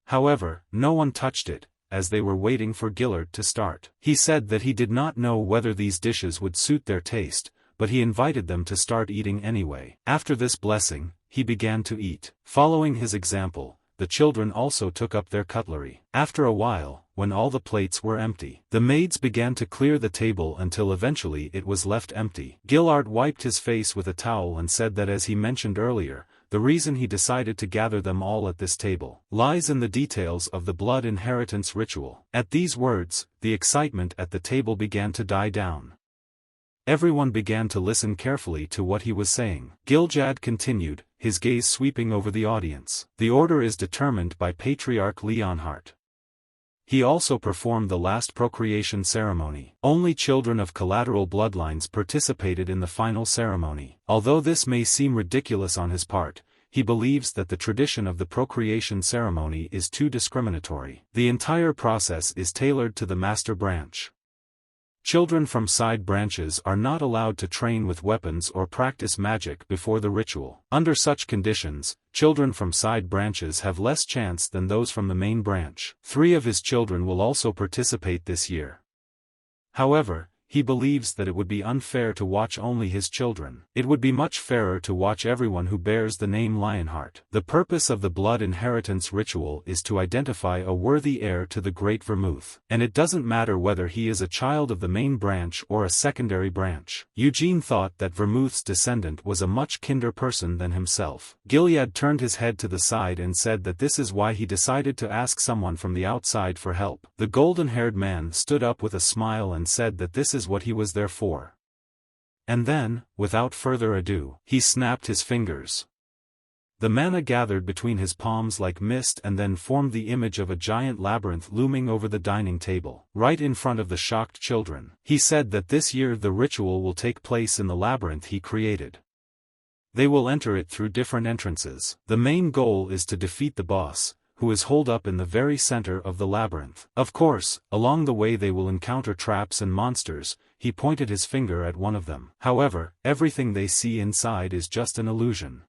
However, no one touched it, as they were waiting for Gillard to start. He said that he did not know whether these dishes would suit their taste, but he invited them to start eating anyway. After this blessing, he began to eat. Following his example, the children also took up their cutlery. After a while, when all the plates were empty, the maids began to clear the table until eventually it was left empty. Gillard wiped his face with a towel and said that as he mentioned earlier, the reason he decided to gather them all at this table lies in the details of the blood inheritance ritual. At these words, the excitement at the table began to die down. Everyone began to listen carefully to what he was saying. Giljad continued, his gaze sweeping over the audience. The order is determined by Patriarch Leonhardt. He also performed the last procreation ceremony. Only children of collateral bloodlines participated in the final ceremony. Although this may seem ridiculous on his part, he believes that the tradition of the procreation ceremony is too discriminatory. The entire process is tailored to the master branch. Children from side branches are not allowed to train with weapons or practice magic before the ritual. Under such conditions, children from side branches have less chance than those from the main branch. 3 of his children will also participate this year. However, he believes that it would be unfair to watch only his children. It would be much fairer to watch everyone who bears the name Lionheart. The purpose of the blood inheritance ritual is to identify a worthy heir to the Great Vermouth, and it doesn't matter whether he is a child of the main branch or a secondary branch. Eugene thought that Vermouth's descendant was a much kinder person than himself. Gilead turned his head to the side and said that this is why he decided to ask someone from the outside for help. The golden-haired man stood up with a smile and said that this is what he was there for. And then, without further ado, he snapped his fingers. The mana gathered between his palms like mist and then formed the image of a giant labyrinth looming over the dining table, right in front of the shocked children. He said that this year the ritual will take place in the labyrinth he created. They will enter it through different entrances. The main goal is to defeat the boss, who is holed up in the very center of the labyrinth. Of course, along the way they will encounter traps and monsters. He pointed his finger at one of them. However, everything they see inside is just an illusion.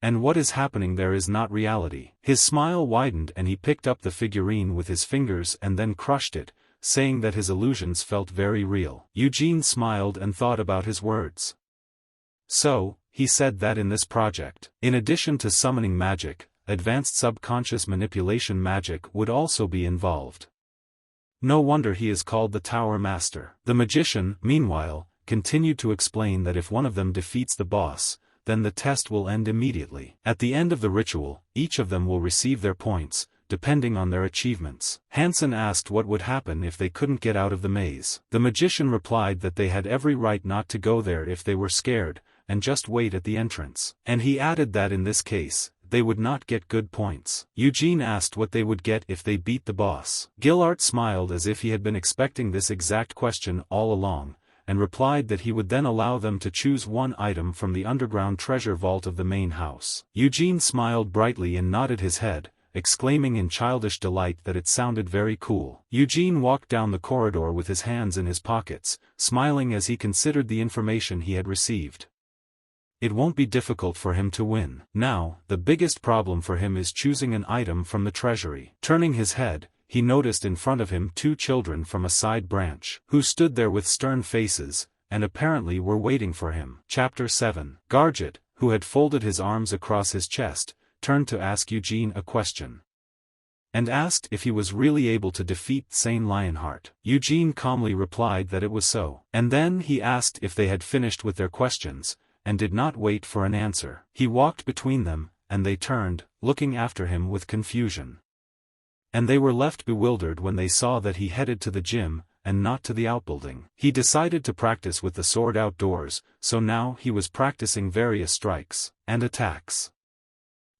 And what is happening there is not reality. His smile widened and he picked up the figurine with his fingers and then crushed it, saying that his illusions felt very real. Eugene smiled and thought about his words. So, he said that in this project, in addition to summoning magic, advanced subconscious manipulation magic would also be involved. No wonder he is called the Tower Master. The magician, meanwhile, continued to explain that if one of them defeats the boss, then the test will end immediately. At the end of the ritual, each of them will receive their points, depending on their achievements. Hansen asked what would happen if they couldn't get out of the maze. The magician replied that they had every right not to go there if they were scared, and just wait at the entrance. And he added that in this case, they would not get good points. Eugene asked what they would get if they beat the boss. Gillard smiled as if he had been expecting this exact question all along, and replied that he would then allow them to choose one item from the underground treasure vault of the main house. Eugene smiled brightly and nodded his head, exclaiming in childish delight that it sounded very cool. Eugene walked down the corridor with his hands in his pockets, smiling as he considered the information he had received. It won't be difficult for him to win. Now, the biggest problem for him is choosing an item from the treasury. Turning his head, he noticed in front of him 2 children from a side branch, who stood there with stern faces, and apparently were waiting for him. Chapter 7. Garjit, who had folded his arms across his chest, turned to ask Eugene a question. And asked if he was really able to defeat Sane Lionheart. Eugene calmly replied that it was so. And then he asked if they had finished with their questions, and did not wait for an answer. He walked between them, and they turned, looking after him with confusion. and they were left bewildered when they saw that he headed to the gym, and not to the outbuilding. He decided to practice with the sword outdoors, so now he was practicing various strikes and attacks.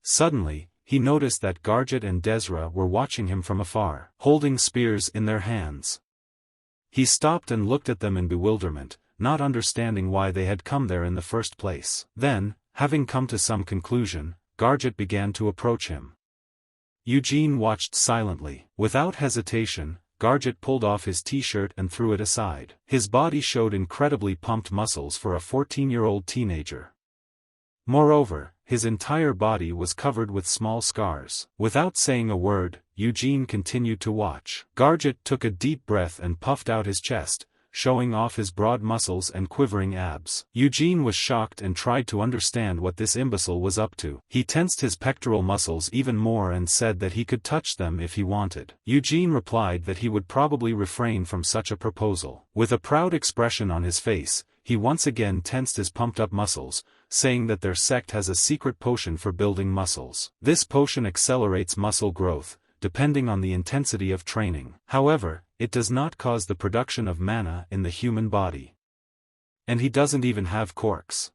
Suddenly, he noticed that Garget and Desra were watching him from afar, holding spears in their hands. He stopped and looked at them in bewilderment, not understanding why they had come there in the first place. Then, having come to some conclusion, Garget began to approach him. Eugene watched silently. Without hesitation, Garget pulled off his t-shirt and threw it aside. His body showed incredibly pumped muscles for a 14-year-old teenager. Moreover, his entire body was covered with small scars. Without saying a word, Eugene continued to watch. Garget took a deep breath and puffed out his chest, showing off his broad muscles and quivering abs. Eugene was shocked and tried to understand what this imbecile was up to. He tensed his pectoral muscles even more and said that he could touch them if he wanted. Eugene replied that he would probably refrain from such a proposal. With a proud expression on his face, he once again tensed his pumped-up muscles, saying that their sect has a secret potion for building muscles. This potion accelerates muscle growth, depending on the intensity of training. However, it does not cause the production of mana in the human body. And he doesn't even have quirks.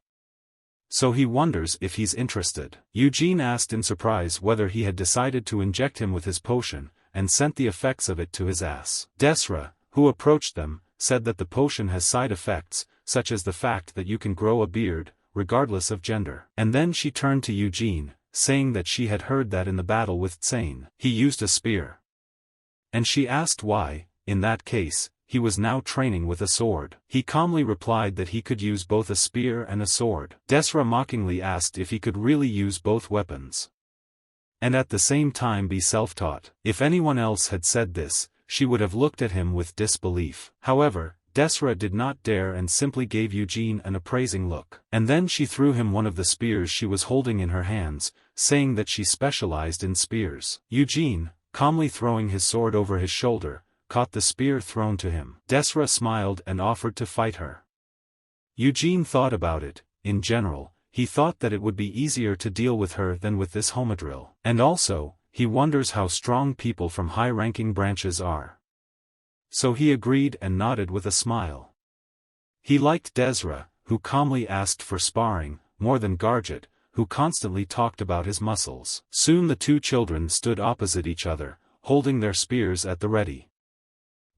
So he wonders if he's interested. Eugene asked in surprise whether he had decided to inject him with his potion, and sent the effects of it to his ass. Desra, who approached them, said that the potion has side effects, such as the fact that you can grow a beard, regardless of gender. And then she turned to Eugene, saying that she had heard that in the battle with Tsane, he used a spear. And she asked why, in that case, he was now training with a sword. He calmly replied that he could use both a spear and a sword. Desra mockingly asked if he could really use both weapons, and at the same time be self-taught. If anyone else had said this, she would have looked at him with disbelief. However, Desra did not dare and simply gave Eugene an appraising look. And then she threw him one of the spears she was holding in her hands, saying that she specialized in spears. Eugene, calmly throwing his sword over his shoulder, caught the spear thrown to him. Desra smiled and offered to fight her. Eugene thought about it. In general, he thought that it would be easier to deal with her than with this homadrill. And also, he wonders how strong people from high-ranking branches are. So he agreed and nodded with a smile. He liked Desra, who calmly asked for sparring, more than Garget, who constantly talked about his muscles. Soon the two children stood opposite each other, holding their spears at the ready.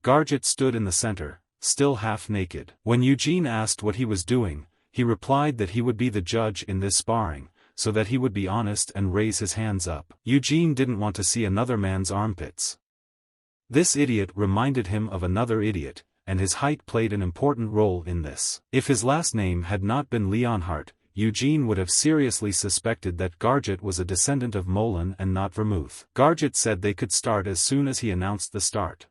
Garget stood in the center, still half naked. When Eugene asked what he was doing, he replied that he would be the judge in this sparring, so that he would be honest and raise his hands up. Eugene didn't want to see another man's armpits. This idiot reminded him of another idiot, and his height played an important role in this. If his last name had not been Leonhardt, Eugene would have seriously suspected that Garget was a descendant of Molan and not Vermouth. Garget said they could start as soon as he announced the start.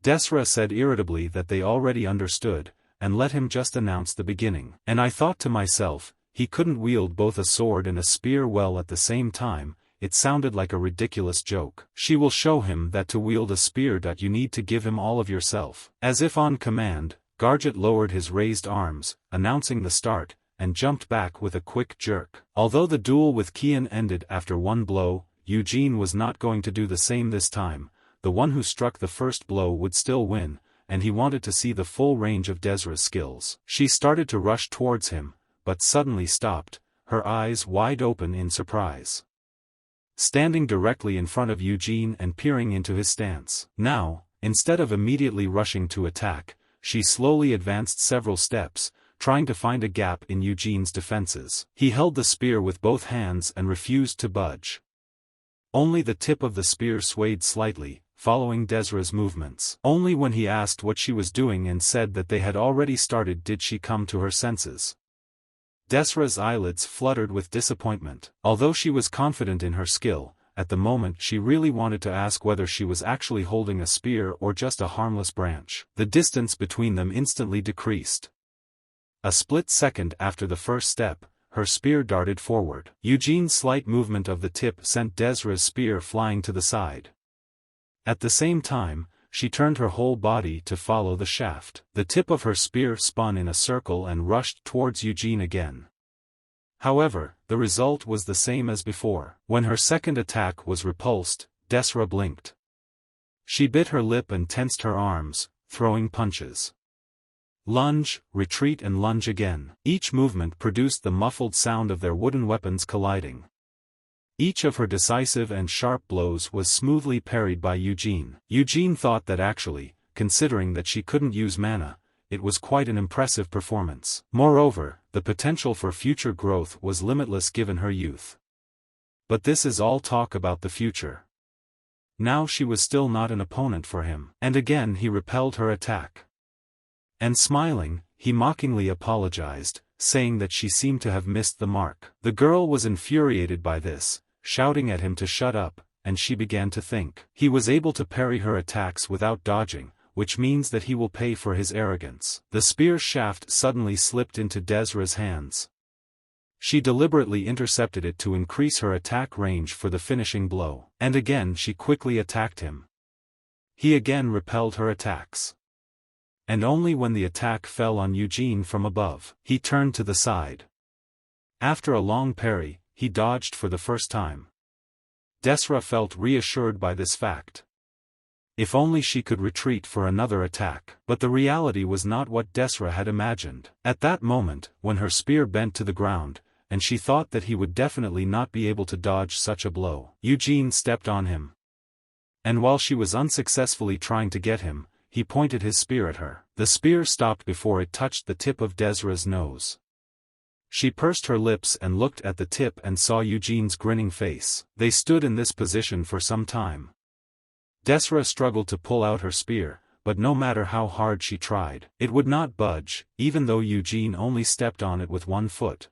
Desra said irritably that they already understood, and let him just announce the beginning. And I thought to myself, he couldn't wield both a sword and a spear well at the same time. It sounded like a ridiculous joke. She will show him that to wield a spear you need to give him all of yourself. As if on command, Garget lowered his raised arms, announcing the start, and jumped back with a quick jerk. Although the duel with Kian ended after one blow, Eugene was not going to do the same this time. The one who struck the first blow would still win, and he wanted to see the full range of Desra's skills. She started to rush towards him, but suddenly stopped, her eyes wide open in surprise. Standing directly in front of Eugene and peering into his stance. Now, instead of immediately rushing to attack, she slowly advanced several steps, trying to find a gap in Eugene's defenses. He held the spear with both hands and refused to budge. Only the tip of the spear swayed slightly, following Desra's movements. Only when he asked what she was doing and said that they had already started did she come to her senses. Desra's eyelids fluttered with disappointment. Although she was confident in her skill, at the moment she really wanted to ask whether she was actually holding a spear or just a harmless branch. The distance between them instantly decreased. A split second after the first step, her spear darted forward. Eugene's slight movement of the tip sent Desra's spear flying to the side. At the same time, she turned her whole body to follow the shaft. The tip of her spear spun in a circle and rushed towards Eugene again. However, the result was the same as before. When her second attack was repulsed, Desra blinked. She bit her lip and tensed her arms, throwing punches. Lunge, retreat and lunge again. Each movement produced the muffled sound of their wooden weapons colliding. Each of her decisive and sharp blows was smoothly parried by Eugene. Eugene thought that actually, considering that she couldn't use mana, it was quite an impressive performance. Moreover, the potential for future growth was limitless given her youth. But this is all talk about the future. Now she was still not an opponent for him. And again he repelled her attack. And smiling, he mockingly apologized, saying that she seemed to have missed the mark. The girl was infuriated by this, shouting at him to shut up, and she began to think. He was able to parry her attacks without dodging, which means that he will pay for his arrogance. The spear shaft suddenly slipped into Desra's hands. She deliberately intercepted it to increase her attack range for the finishing blow. And again she quickly attacked him. He again repelled her attacks. And only when the attack fell on Eugene from above, he turned to the side. After a long parry, he dodged for the first time. Desra felt reassured by this fact. If only she could retreat for another attack. But the reality was not what Desra had imagined. At that moment, when her spear bent to the ground, and she thought that he would definitely not be able to dodge such a blow, Eugene stepped on him. And while she was unsuccessfully trying to get him, he pointed his spear at her. The spear stopped before it touched the tip of Desra's nose. She pursed her lips and looked at the tip and saw Eugene's grinning face. They stood in this position for some time. Desra struggled to pull out her spear, but no matter how hard she tried, it would not budge, even though Eugene only stepped on it with one foot.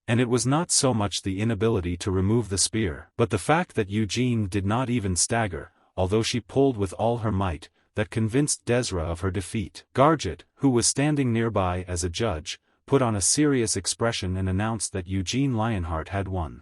And it was not so much the inability to remove the spear, but the fact that Eugene did not even stagger, although she pulled with all her might, that convinced Desra of her defeat. Garget, who was standing nearby as a judge, put on a serious expression and announced that Eugene Lionheart had won.